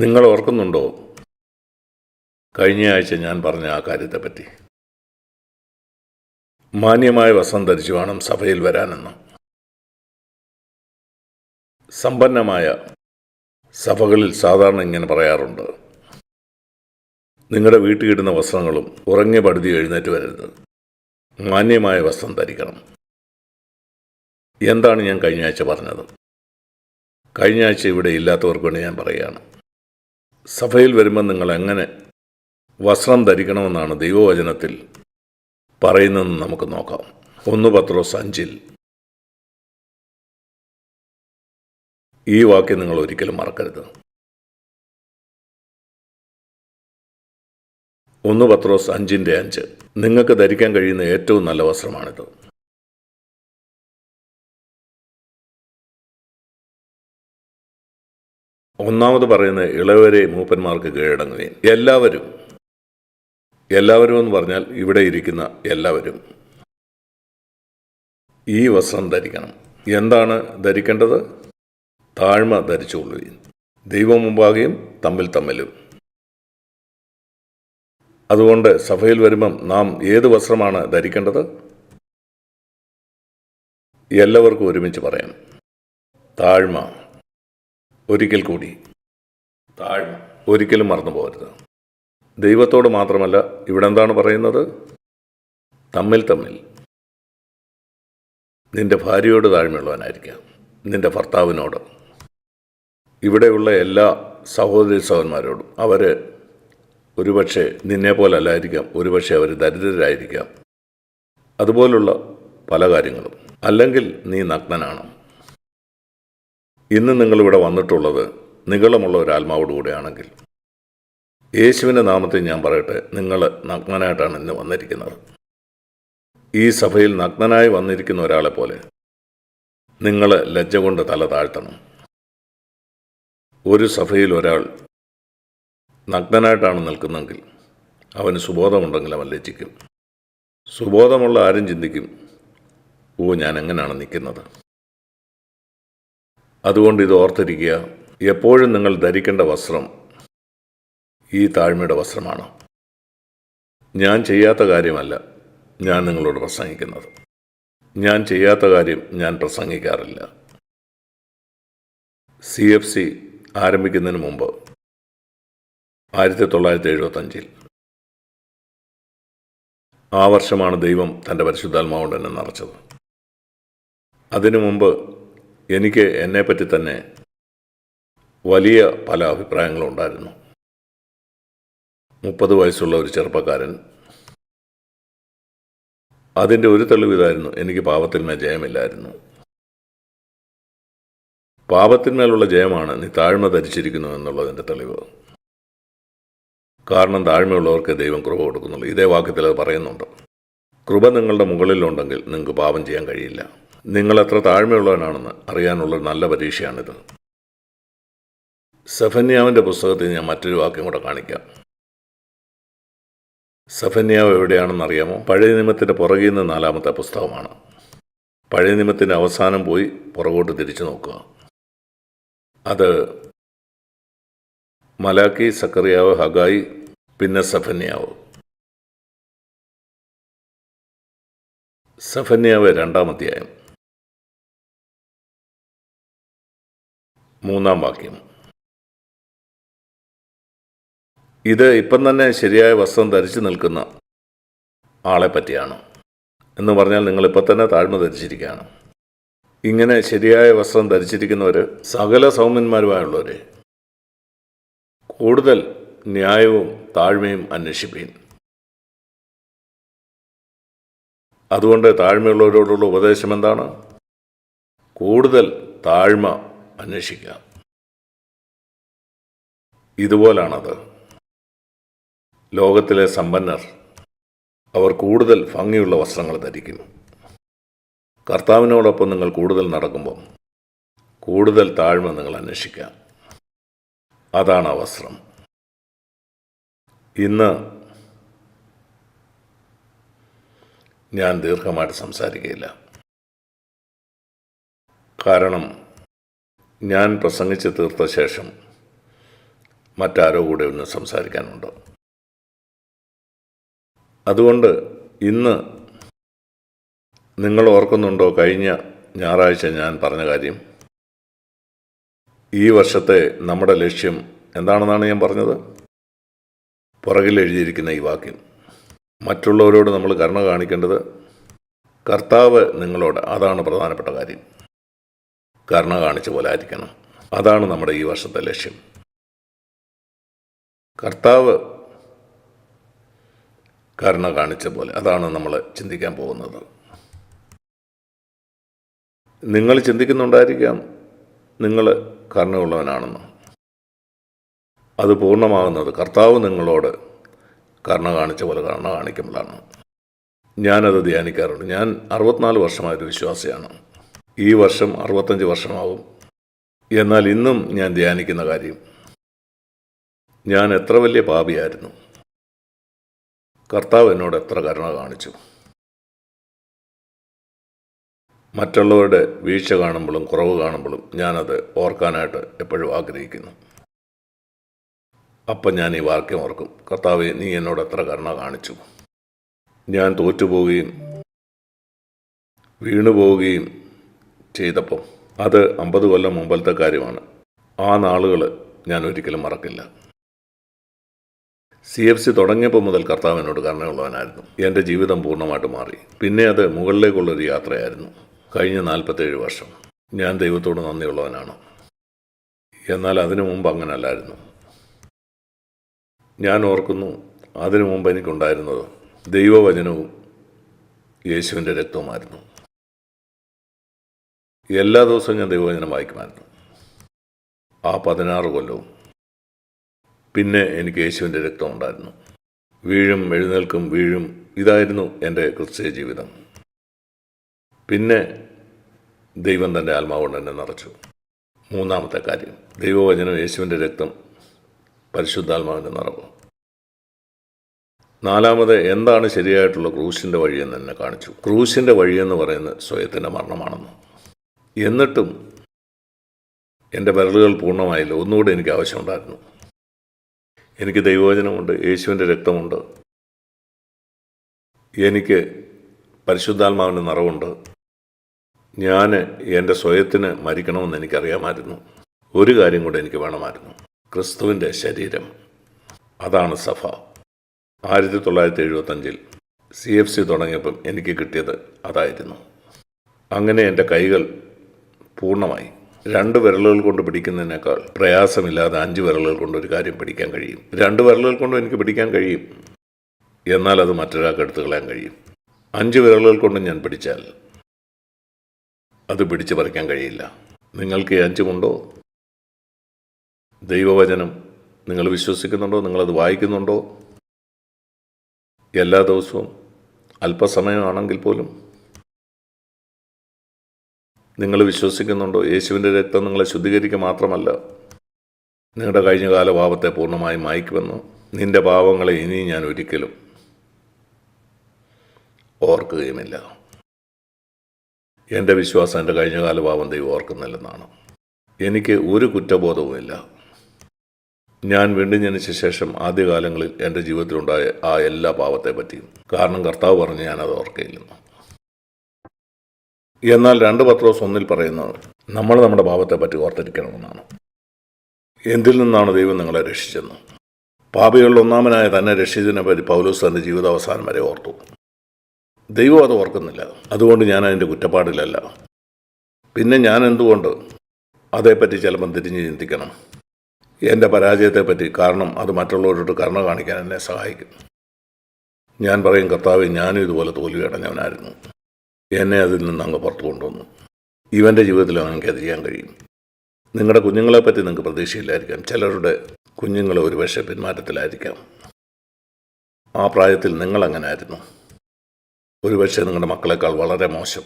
നിങ്ങൾ ഓർക്കുന്നുണ്ടോ കഴിഞ്ഞ ആഴ്ച ഞാൻ പറഞ്ഞ ആ കാര്യത്തെപ്പറ്റി? മാന്യമായ വസ്ത്രം ധരിച്ചു വേണം സഭയിൽ വരാനെന്ന്. സമ്പന്നമായ സഭകളിൽ സാധാരണ ഇങ്ങനെ പറയാറുണ്ട്: നിങ്ങളുടെ വീട്ടിലിടുന്ന വസ്ത്രങ്ങളും ഉറങ്ങിയ പടുതി എഴുന്നേറ്റ് വരരുത്, മാന്യമായ വസ്ത്രം ധരിക്കണം. എന്താണ് ഞാൻ കഴിഞ്ഞ ആഴ്ച പറഞ്ഞത്? കഴിഞ്ഞ ആഴ്ച ഇവിടെ ഇല്ലാത്തവർക്ക് വേണ്ടി ഞാൻ പറയുകയാണ്. സഭയിൽ വരുമ്പോൾ നിങ്ങൾ എങ്ങനെ വസ്ത്രം ധരിക്കണമെന്നാണ് ദൈവവചനത്തിൽ പറയുന്നതെന്ന് നമുക്ക് നോക്കാം. 1 പത്രോസ് 5 ഈ വാക്യം നിങ്ങൾ ഒരിക്കലും മറക്കരുത്. 1 പത്രോസ് 5:5 നിങ്ങൾക്ക് ധരിക്കാൻ കഴിയുന്ന ഏറ്റവും നല്ല വസ്ത്രമാണിത്. ഒന്നാമത് പറയുന്നത്, ഇളവരെ മൂപ്പന്മാർക്ക് കീഴടങ്ങുകയും. എല്ലാവരും എന്ന് പറഞ്ഞാൽ ഇവിടെ ഇരിക്കുന്ന എല്ലാവരും ഈ വസ്ത്രം ധരിക്കണം. എന്താണ് ധരിക്കേണ്ടത്? താഴ്മ ധരിച്ചുകൊള്ളുകയും, ദൈവം മുമ്പാകെയും തമ്മിലും. അതുകൊണ്ട് സഭയിൽ വരുമ്പം നാം ഏത് വസ്ത്രമാണ് ധരിക്കേണ്ടത്? എല്ലാവർക്കും ഒരുമിച്ച് പറയാം: താഴ്മ. ഒരിക്കൽ കൂടി, താഴ്മ. ഒരിക്കലും മറന്നു പോകരുത്. ദൈവത്തോട് മാത്രമല്ല, ഇവിടെ എന്താണ് പറയുന്നത്? തമ്മിൽ. നിന്റെ ഭാര്യയോട് താഴ്മയുള്ളവനായിരിക്കാം, നിന്റെ ഭർത്താവിനോട്, ഇവിടെയുള്ള എല്ലാ സഹോദരി സഹോദരന്മാരോടും. അവർ ഒരുപക്ഷെ നിന്നെ പോലല്ലായിരിക്കാം, ഒരുപക്ഷെ അവർ ദരിദ്രരായിരിക്കാം, അതുപോലുള്ള പല കാര്യങ്ങളും. അല്ലെങ്കിൽ നീ നഗ്നനാണ്. ഇന്ന് നിങ്ങളിവിടെ വന്നിട്ടുള്ളത് നിഗളമുള്ള ഒരാത്മാവോടുകൂടെയാണെങ്കിൽ, യേശുവിൻ്റെ നാമത്തിൽ ഞാൻ പറയട്ടെ, നിങ്ങൾ നഗ്നനായിട്ടാണ് ഇന്ന് വന്നിരിക്കുന്നത്. ഈ സഭയിൽ നഗ്നനായി വന്നിരിക്കുന്ന ഒരാളെ പോലെ നിങ്ങൾ ലജ്ജ കൊണ്ട് തല താഴ്ത്തണം. ഒരു സഭയിൽ ഒരാൾ നഗ്നനായിട്ടാണ് നിൽക്കുന്നതെങ്കിൽ അവന് സുബോധമുണ്ടെങ്കിൽ അവൻ ലജ്ജിക്കും. സുബോധമുള്ള ആരും ചിന്തിക്കും, ഞാൻ എങ്ങനെയാണ് നിൽക്കുന്നത്. അതുകൊണ്ട് ഇത് ഓർത്തിരിക്കുക, എപ്പോഴും നിങ്ങൾ ധരിക്കേണ്ട വസ്ത്രം ഈ താഴ്മയുടെ വസ്ത്രമാണ്. ഞാൻ ചെയ്യാത്ത കാര്യമല്ല ഞാൻ നിങ്ങളോട് പ്രസംഗിക്കുന്നത്. ഞാൻ ചെയ്യാത്ത കാര്യം ഞാൻ പ്രസംഗിക്കാറില്ല. CFC ആരംഭിക്കുന്നതിന് മുമ്പ് 1975 ആ വർഷമാണ് ദൈവം തൻ്റെ പരിശുദ്ധാത്മാവുകൊണ്ട് എന്നെ നിറച്ചത്. അതിനു മുമ്പ് എനിക്ക് എന്നെപ്പറ്റി തന്നെ വലിയ പല അഭിപ്രായങ്ങളും ഉണ്ടായിരുന്നു. 30 വയസ്സുള്ള ഒരു ചെറുപ്പക്കാരൻ. അതിൻ്റെ ഒരു തെളിവിതായിരുന്നു, എനിക്ക് പാപത്തിന്മേൽ ജയമില്ലായിരുന്നു. പാപത്തിന്മേലുള്ള ജയമാണ് നീ താഴ്മ ധരിച്ചിരിക്കുന്നു എന്നുള്ളതിൻ്റെ തെളിവ്. കാരണം താഴ്മയുള്ളവർക്ക് ദൈവം കൃപ കൊടുക്കുന്നുള്ളൂ. ഇതേ വാക്യത്തിൽ അത് പറയുന്നുണ്ട്. കൃപ നിങ്ങളുടെ മുകളിലുണ്ടെങ്കിൽ നിങ്ങൾക്ക് പാപം ചെയ്യാൻ കഴിയില്ല. നിങ്ങൾ എത്ര താഴ്മയുള്ളവനാണെന്ന് അറിയാനുള്ള നല്ല പരീക്ഷയാണിത്. സെഫന്യാവിൻ്റെ പുസ്തകത്തിൽ ഞാൻ മറ്റൊരു വാക്യം കൂടെ കാണിക്കാം. സെഫന്യാവ് എവിടെയാണെന്ന് അറിയാമോ? പഴയ നിയമത്തിൻ്റെ പുറകിൽ നിന്ന് 4-ാമത്തെ പുസ്തകമാണ്. പഴയ നിയമത്തിൻ്റെ അവസാനം പോയി പുറകോട്ട് തിരിച്ചു നോക്കുക. അത് മലാക്കി, സക്കറിയാവ്, ഹഗായി, പിന്നെ സെഫന്യാവ്. സെഫന്യാവ് 2-ാം അധ്യായം 3-ാം വാക്യം. ഇത് ഇപ്പം തന്നെ ശരിയായ വസ്ത്രം ധരിച്ചു നിൽക്കുന്ന ആളെ പറ്റിയാണ്. എന്ന് പറഞ്ഞാൽ നിങ്ങളിപ്പോൾ തന്നെ താഴ്മ ധരിച്ചിരിക്കുകയാണ്. ഇങ്ങനെ ശരിയായ വസ്ത്രം ധരിച്ചിരിക്കുന്നവർ സകല സൗമ്യന്മാരുമായുള്ളവർ കൂടുതൽ ന്യായവും താഴ്മയും അന്വേഷിപ്പീൻ. അതുകൊണ്ട് താഴ്മയുള്ളവരോടുള്ള ഉപദേശം എന്താണ്? കൂടുതൽ താഴ്മ അന്വേഷിക്കുക. ഇതുപോലാണത്. ലോകത്തിലെ സമ്പന്നർ അവർ കൂടുതൽ ഭംഗിയുള്ള വസ്ത്രങ്ങൾ ധരിക്കും. കർത്താവിനോടൊപ്പം നിങ്ങൾ കൂടുതൽ നടക്കുമ്പം കൂടുതൽ താഴ്മ നിങ്ങൾ അന്വേഷിക്കുക. അതാണ് ആ വസ്ത്രം. ഇന്ന് ഞാൻ ദീർഘമായിട്ട് സംസാരിക്കുകയില്ല. കാരണം ഞാൻ പ്രസംഗിച്ച് തീർത്ത ശേഷം മറ്റാരോ കൂടെ ഒന്ന് സംസാരിക്കാനുണ്ട്. അതുകൊണ്ട് ഇന്ന് നിങ്ങൾ ഓർക്കുന്നുണ്ടോ, കഴിഞ്ഞ ഞായറാഴ്ച ഞാൻ പറഞ്ഞ കാര്യം? ഈ വർഷത്തെ നമ്മുടെ ലക്ഷ്യം എന്താണെന്നാണ് ഞാൻ പറഞ്ഞത്? പുറകിൽ എഴുതിയിരിക്കുന്ന ഈ വാക്യം, മറ്റുള്ളവരോട് നമ്മൾ കരുണ കാണിക്കേണ്ടത് കർത്താവ് നിങ്ങളോട്, അതാണ് പ്രധാനപ്പെട്ട കാര്യം. കരുണ കാണിച്ച പോലെ ആയിരിക്കണം. അതാണ് നമ്മുടെ ഈ വർഷത്തെ ലക്ഷ്യം. കർത്താവ് കരുണ കാണിച്ച പോലെ, അതാണ് നമ്മൾ ചിന്തിക്കാൻ പോകുന്നത്. നിങ്ങൾ ചിന്തിക്കുന്നുണ്ടായിരിക്കാം നിങ്ങൾ കരുണയുള്ളവനാണെന്ന്. അത് പൂർണ്ണമാകുന്നത് കർത്താവ് നിങ്ങളോട് കരുണ കാണിച്ച പോലെ കരുണ കാണിക്കുമ്പോഴാണ്. ഞാനത് ധ്യാനിക്കാറുണ്ട്. ഞാൻ 64 വർഷമായൊരു വിശ്വാസിയാണ്. ഈ വർഷം 65 വർഷമാവും. എന്നാൽ ഇന്നും ഞാൻ ധ്യാനിക്കുന്ന കാര്യം, ഞാൻ എത്ര വലിയ പാപിയായിരുന്നു, കർത്താവ് എന്നോട് എത്ര കരുണ കാണിച്ചു. മറ്റുള്ളവരുടെ വീഴ്ച കാണുമ്പോഴും കുറവ് കാണുമ്പോഴും ഞാനത് ഓർക്കാനായിട്ട് എപ്പോഴും ആഗ്രഹിക്കുന്നു. അപ്പം ഞാൻ ഈ വാക്യം ഓർക്കും, കർത്താവേ, നീ എന്നോട് എത്ര കരുണ കാണിച്ചു. ഞാൻ തോറ്റുപോവുകയും വീണുപോവുകയും ചെയ്തപ്പം, അത് 50 കൊല്ലം മുമ്പത്തെ കാര്യമാണ്. ആ നാളുകൾ ഞാൻ ഒരിക്കലും മറക്കില്ല. CFC തുടങ്ങിയപ്പോൾ മുതൽ കർത്താവ് എന്നോട് കരുണയുള്ളവനായിരുന്നു. എൻ്റെ ജീവിതം പൂർണ്ണമായിട്ട് മാറി. പിന്നെ അത് മുകളിലേക്കുള്ളൊരു യാത്രയായിരുന്നു. കഴിഞ്ഞ 47 വർഷം ഞാൻ ദൈവത്തോട് നന്ദിയുള്ളവനാണ്. എന്നാൽ അതിനു മുമ്പ് അങ്ങനല്ലായിരുന്നു. ഞാൻ ഓർക്കുന്നു, അതിനു മുമ്പ് എനിക്കുണ്ടായിരുന്നത് ദൈവവചനവും യേശുവിൻ്റെ രക്തവുമായിരുന്നു. എല്ലാ ദിവസവും ഞാൻ ദൈവവചനം വായിക്കുമായിരുന്നു. ആ 16 കൊല്ലവും. പിന്നെ എനിക്ക് യേശുവിൻ്റെ രക്തം ഉണ്ടായിരുന്നു. വീഴും എഴുന്നേൽക്കും, വീഴും, ഇതായിരുന്നു എൻ്റെ ക്രിസ്തീയ ജീവിതം. പിന്നെ ദൈവം തൻ്റെ ആത്മാവുകൊണ്ട് എന്നെ നിറച്ചു. മൂന്നാമത്തെ കാര്യം, ദൈവവചനം, യേശുവിൻ്റെ രക്തം, പരിശുദ്ധാത്മാവിൻ്റെ നിറവ്. നാലാമത്, എന്താണ് ശരിയായിട്ടുള്ള ക്രൂശിൻ്റെ വഴിയെന്ന് എന്നെ കാണിച്ചു. ക്രൂശിൻ്റെ വഴിയെന്ന് പറയുന്നത് സ്വയത്തിൻ്റെ മരണമാണെന്ന്. എന്നിട്ടും എൻ്റെ വിരലുകൾ പൂർണ്ണമായില്ല. ഒന്നുകൂടെ എനിക്ക് ആവശ്യമുണ്ടായിരുന്നു. എനിക്ക് ദൈവവചനമുണ്ട്, യേശുവിൻ്റെ രക്തമുണ്ട്, എനിക്ക് പരിശുദ്ധാത്മാവിൻ്റെ നിറവുണ്ട്. ഞാൻ എൻ്റെ സ്വയത്തിന് മരിക്കണമെന്ന് എനിക്കറിയാമായിരുന്നു. ഒരു കാര്യം കൂടെ എനിക്ക് വേണമായിരുന്നു, ക്രിസ്തുവിൻ്റെ ശരീരം. അതാണ് സഭ. 1975 CFC തുടങ്ങിയപ്പം എനിക്ക് കിട്ടിയത് അതായിരുന്നു. അങ്ങനെ എൻ്റെ കൈകൾ പൂർണ്ണമായി. 2 വിരലുകൾ കൊണ്ട് പിടിക്കുന്നതിനേക്കാൾ പ്രയാസമില്ലാതെ 5 വിരലുകൾ കൊണ്ട് ഒരു കാര്യം പിടിക്കാൻ കഴിയും. 2 വിരലുകൾ കൊണ്ടും എനിക്ക് പിടിക്കാൻ കഴിയും, എന്നാൽ അത് മറ്റൊരാൾക്ക് എടുത്തു കളയാൻ കഴിയും. 5 വിരലുകൾ കൊണ്ട് ഞാൻ പിടിച്ചാൽ അത് പിടിച്ചു പറിക്കാൻ കഴിയില്ല. നിങ്ങൾക്ക് 5ഉണ്ടോ? ദൈവവചനം നിങ്ങൾ വിശ്വസിക്കുന്നുണ്ടോ? നിങ്ങളത് വായിക്കുന്നുണ്ടോ? എല്ലാ ദിവസവും അല്പസമയമാണെങ്കിൽ പോലും നിങ്ങൾ വിശ്വസിക്കുന്നുണ്ടോ? യേശുവിൻ്റെ രക്തം നിങ്ങളെ ശുദ്ധീകരിക്കുക മാത്രമല്ല, നിങ്ങളുടെ കഴിഞ്ഞകാല പാപത്തെ പൂർണ്ണമായും മായ്ക്കുമെന്ന്. നിന്റെ പാപങ്ങളെ ഇനി ഞാൻ ഒരിക്കലും ഓർക്കുകയുമില്ല. എൻ്റെ വിശ്വാസം എൻ്റെ കഴിഞ്ഞകാല പാപം ദൈവം ഓർക്കുന്നില്ലെന്നാണ്. എനിക്ക് ഒരു കുറ്റബോധവുമില്ല. ഞാൻ വീണ്ടും ജനിച്ച ശേഷം ആദ്യകാലങ്ങളിൽ എൻ്റെ ജീവിതത്തിലുണ്ടായ ആ എല്ലാ പാപത്തെ പറ്റിയും, കാരണം കർത്താവ് പറഞ്ഞ് ഞാനത് ഓർക്കയില്ലെന്ന്. എന്നാൽ 2 പത്രോസ് 1 പറയുന്നത് നമ്മൾ നമ്മുടെ പാപത്തെ പറ്റി ഓർത്തിരിക്കണമെന്നാണ്. എന്തിൽ നിന്നാണ് ദൈവം നിങ്ങളെ രക്ഷിച്ചെന്ന്? പാപികളിൽ ഒന്നാമനായ തന്നെ രക്ഷിച്ചതിനെ പറ്റി പൗലോസ് തൻ്റെ ജീവിതാവസാനം വരെ ഓർത്തു. ദൈവം അത് ഓർക്കുന്നില്ല. അതുകൊണ്ട് ഞാൻ അതിൻ്റെ കുറ്റപ്പാടിലല്ല. പിന്നെ ഞാൻ എന്തുകൊണ്ട് അതേപ്പറ്റി ചിലപ്പം തിരിഞ്ഞ് ചിന്തിക്കണം, എൻ്റെ പരാജയത്തെപ്പറ്റി? കാരണം അത് മറ്റുള്ളവരോട് കരുണ കാണിക്കാൻ എന്നെ സഹായിക്കും. ഞാൻ പറയും, കർത്താവേ, ഞാനും ഇതുപോലെ തോൽവിയടഞ്ഞവനായിരുന്നു, എന്നെ അതിൽ നിന്ന് അങ്ങ് പുറത്തു കൊണ്ടുവന്നു. ഇവൻ്റെ ജീവിതത്തിൽ അങ്ങ് അത് ചെയ്യാൻ കഴിയും. നിങ്ങളുടെ കുഞ്ഞുങ്ങളെപ്പറ്റി നിങ്ങൾക്ക് പ്രതീക്ഷയില്ലായിരിക്കാം. ചിലരുടെ കുഞ്ഞുങ്ങൾ ഒരുപക്ഷെ പിന്മാറ്റത്തിലായിരിക്കാം. ആ പ്രായത്തിൽ നിങ്ങളങ്ങനെ ആയിരുന്നു. ഒരുപക്ഷെ നിങ്ങളുടെ മക്കളെക്കാൾ വളരെ മോശം.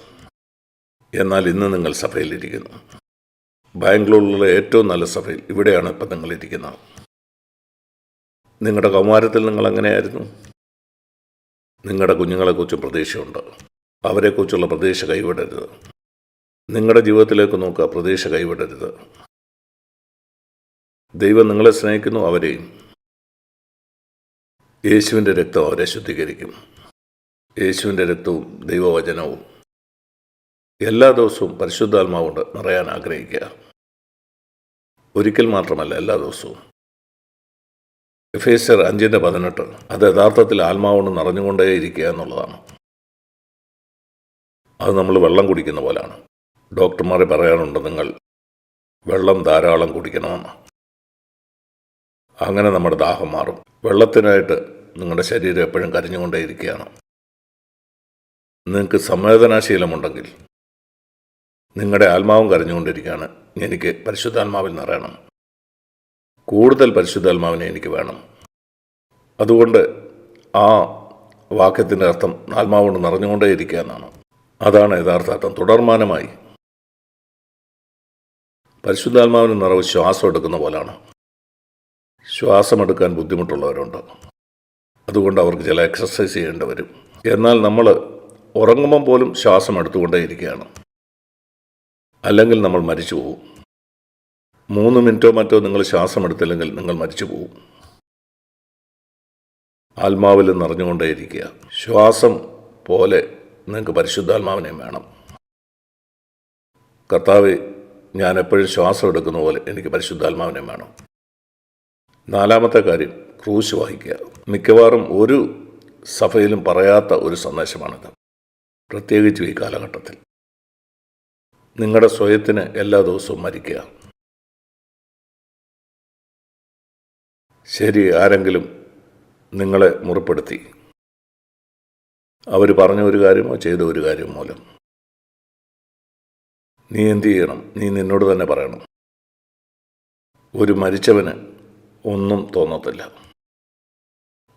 എന്നാൽ ഇന്ന് നിങ്ങൾ സഭയിലിരിക്കുന്നു. ബാംഗ്ലൂരിലുള്ള ഏറ്റവും നല്ല സഭയിൽ, ഇവിടെയാണ് ഇപ്പം നിങ്ങളിരിക്കുന്നത്. നിങ്ങളുടെ കൗമാരത്തിൽ നിങ്ങൾ എങ്ങനെയായിരുന്നു? നിങ്ങളുടെ കുഞ്ഞുങ്ങളെക്കുറിച്ചും പ്രതീക്ഷയുണ്ട്. അവരെക്കുറിച്ചുള്ള പ്രതീക്ഷ കൈവിടരുത്. നിങ്ങളുടെ ജീവിതത്തിലേക്ക് നോക്കുക, പ്രതീക്ഷ കൈവിടരുത്. ദൈവം നിങ്ങളെ സ്നേഹിക്കുന്നു, അവരെയും. യേശുവിൻ്റെ രക്തം അവരെ ശുദ്ധീകരിക്കും. യേശുവിൻ്റെ രക്തവും ദൈവവചനവും എല്ലാ ദിവസവും പരിശുദ്ധാത്മാവ് കൊണ്ട് നിറയാൻ ആഗ്രഹിക്കുക. ഒരിക്കൽ മാത്രമല്ല, എല്ലാ ദിവസവും. എഫേസ്യർ 5:18 അത് യഥാർത്ഥത്തിൽ ആത്മാവുകൊണ്ട് നിറഞ്ഞുകൊണ്ടേയിരിക്കുക എന്നുള്ളതാണ്. അത് നമ്മൾ വെള്ളം കുടിക്കുന്ന പോലാണ്. ഡോക്ടർമാരെ പറയാറുണ്ട്, നിങ്ങൾ വെള്ളം ധാരാളം കുടിക്കണമെന്ന്. അങ്ങനെ നമ്മുടെ ദാഹം മാറും. വെള്ളത്തിനായിട്ട് നിങ്ങളുടെ ശരീരം എപ്പോഴും കരഞ്ഞുകൊണ്ടേയിരിക്കുകയാണ്. നിങ്ങൾക്ക് സംവേദനാശീലമുണ്ടെങ്കിൽ നിങ്ങളുടെ ആത്മാവും കരഞ്ഞുകൊണ്ടിരിക്കുകയാണ്, എനിക്ക് പരിശുദ്ധാത്മാവിൽ നിറയണം, കൂടുതൽ പരിശുദ്ധാത്മാവിനെ എനിക്ക് വേണം. അതുകൊണ്ട് ആ വാക്യത്തിൻ്റെ അർത്ഥം ആത്മാവ് കൊണ്ട് നിറഞ്ഞുകൊണ്ടേയിരിക്കുക എന്നാണ്. അതാണ് യഥാർത്ഥ അർത്ഥം. തുടർമാനമായി പരിശുദ്ധാത്മാവിന് നിറവ് ശ്വാസം എടുക്കുന്ന പോലാണ്. ശ്വാസമെടുക്കാൻ ബുദ്ധിമുട്ടുള്ളവരുണ്ട്, അതുകൊണ്ട് അവർക്ക് ചില എക്സസൈസ് ചെയ്യേണ്ടി വരും. എന്നാൽ നമ്മൾ ഉറങ്ങുമ്പം പോലും ശ്വാസം എടുത്തുകൊണ്ടേയിരിക്കുകയാണ്, അല്ലെങ്കിൽ നമ്മൾ മരിച്ചു പോകും. 3 മിനിറ്റോ മറ്റോ നിങ്ങൾ ശ്വാസം എടുത്തില്ലെങ്കിൽ നിങ്ങൾ മരിച്ചു പോകും. ആത്മാവിൽ നിറഞ്ഞുകൊണ്ടേയിരിക്കുക. ശ്വാസം പോലെ നിങ്ങൾക്ക് പരിശുദ്ധാത്മാവിനെ വേണം. കർത്താവേ, ഞാൻ എപ്പോഴും ശ്വാസം എടുക്കുന്ന പോലെ എനിക്ക് പരിശുദ്ധാത്മാവിനെ വേണം. 4-മത്തെ കാര്യം, ക്രൂശ് വഹിക്കുക. മിക്കവാറും ഒരു സഭയിലും പറയാത്ത ഒരു സന്ദേശമാണിത്, പ്രത്യേകിച്ചും ഈ കാലഘട്ടത്തിൽ. നിങ്ങളുടെ സ്വയത്തിന് എല്ലാ ദിവസവും മരിക്കുക. ശരി, ആരെങ്കിലും നിങ്ങളെ മുറിപ്പെടുത്തി, അവർ പറഞ്ഞ ഒരു കാര്യമോ ചെയ്ത ഒരു കാര്യമോ മൂലം നീ എന്തു ചെയ്യണം? നീ നിന്നോട് തന്നെ പറയണം, ഒരു മരിച്ചവന് ഒന്നും തോന്നത്തില്ല,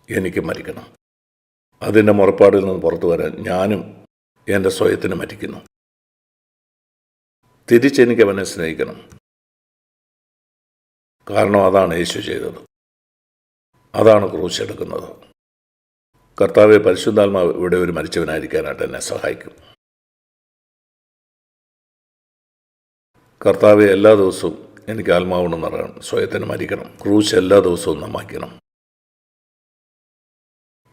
എനിക്ക് മരിക്കണം. അതിൻ്റെ മുറപ്പാടിൽ നിന്ന് പുറത്തു വരാൻ ഞാനും എൻ്റെ സ്വയത്തിന് മരിക്കുന്നു. തിരിച്ചെനിക്ക് അവനെ സ്നേഹിക്കണം. കാരണം അതാണ് യേശു ചെയ്തത്, അതാണ് ക്രൂശ് എടുക്കുന്നത്. കർത്താവെ, പരിശുദ്ധാത്മാവ് ഇവിടെ ഒരു മരിച്ചവനായിരിക്കാനായിട്ട് എന്നെ സഹായിക്കും. കർത്താവെ, എല്ലാ ദിവസവും എനിക്ക് ആത്മാവുകൊണ്ട് നിറയണം, സ്വയത്തിന് മരിക്കണം. ക്രൂശ് എല്ലാ ദിവസവും നന്നാക്കണം.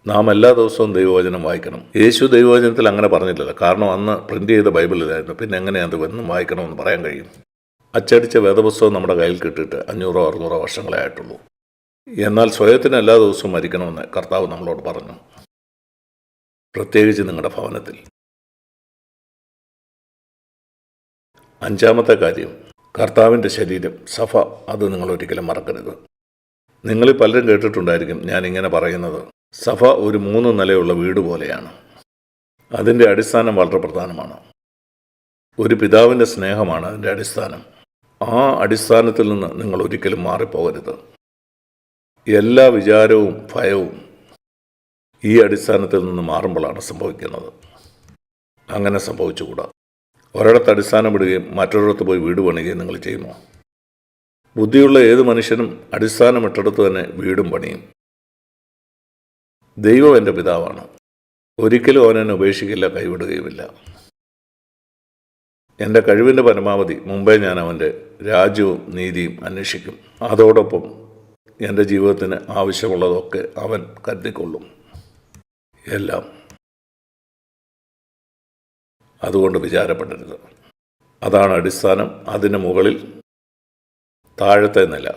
നാം എല്ലാ ദിവസവും ദൈവവചനം വായിക്കണം. യേശു ദൈവവചനത്തിൽ അങ്ങനെ പറഞ്ഞില്ലല്ലോ, കാരണം അന്ന് പ്രിൻ്റ് ചെയ്ത ബൈബിളിലായിരുന്നു. പിന്നെ എങ്ങനെ അത് എന്നും വായിക്കണമെന്ന് പറയാൻ കഴിയും? അച്ചടിച്ച വേദപുസ്തകം നമ്മുടെ കയ്യിൽ കിട്ടിയിട്ട് 500-600 വർഷങ്ങളെ ആയിട്ടുള്ളൂ. എന്നാൽ സ്വയത്തിന് എല്ലാ ദിവസവും മരിക്കണമെന്ന് കർത്താവ് നമ്മളോട് പറഞ്ഞു, പ്രത്യേകിച്ച് നിങ്ങളുടെ ഭവനത്തിൽ. 5-മത്തെ കാര്യം, കർത്താവിൻ്റെ ശരീരം, സഭ, അത് നിങ്ങൾ ഒരിക്കലും മറക്കരുത്. നിങ്ങളിൽ പലരും കേട്ടിട്ടുണ്ടായിരിക്കും ഞാൻ ഇങ്ങനെ പറയുന്നത്. സഭ ഒരു 3 നിലയുള്ള വീട് പോലെയാണ്. അതിൻ്റെ അടിസ്ഥാനം വളരെ പ്രധാനമാണ്. ഒരു പിതാവിൻ്റെ സ്നേഹമാണ് അതിൻ്റെ അടിസ്ഥാനം. ആ അടിസ്ഥാനത്തിൽ നിന്ന് നിങ്ങൾ ഒരിക്കലും മാറിപ്പോകരുത്. എല്ലാ വിചാരവും ഭയവും ഈ അടിസ്ഥാനത്തിൽ നിന്ന് മാറുമ്പോഴാണ് സംഭവിക്കുന്നത്. അങ്ങനെ സംഭവിച്ചുകൂടാ. ഒരിടത്ത് അടിസ്ഥാനം ഇടുകയും മറ്റൊരിടത്ത് പോയി വീട് പണിയുകയും നിങ്ങൾ ചെയ്യുമോ? ബുദ്ധിയുള്ള ഏത് മനുഷ്യനും അടിസ്ഥാനമിട്ടടുത്ത് തന്നെ വീടും പണിയും. ദൈവം എൻ്റെ പിതാവാണ്, ഒരിക്കലും അവനെന്നെ ഉപേക്ഷിക്കില്ല, കൈവിടുകയുമില്ല. എൻ്റെ കഴിവിൻ്റെ പരമാവധി മുമ്പേ ഞാൻ അവൻ്റെ രാജ്യവും നീതിയും അന്വേഷിക്കും. അതോടൊപ്പം എൻ്റെ ജീവിതത്തിന് ആവശ്യമുള്ളതൊക്കെ അവൻ കരുതിക്കൊള്ളും, എല്ലാം. അതുകൊണ്ട് വിചാരപ്പെടരുത്. അതാണ് അടിസ്ഥാനം. അതിന് മുകളിൽ താഴത്തെ നില,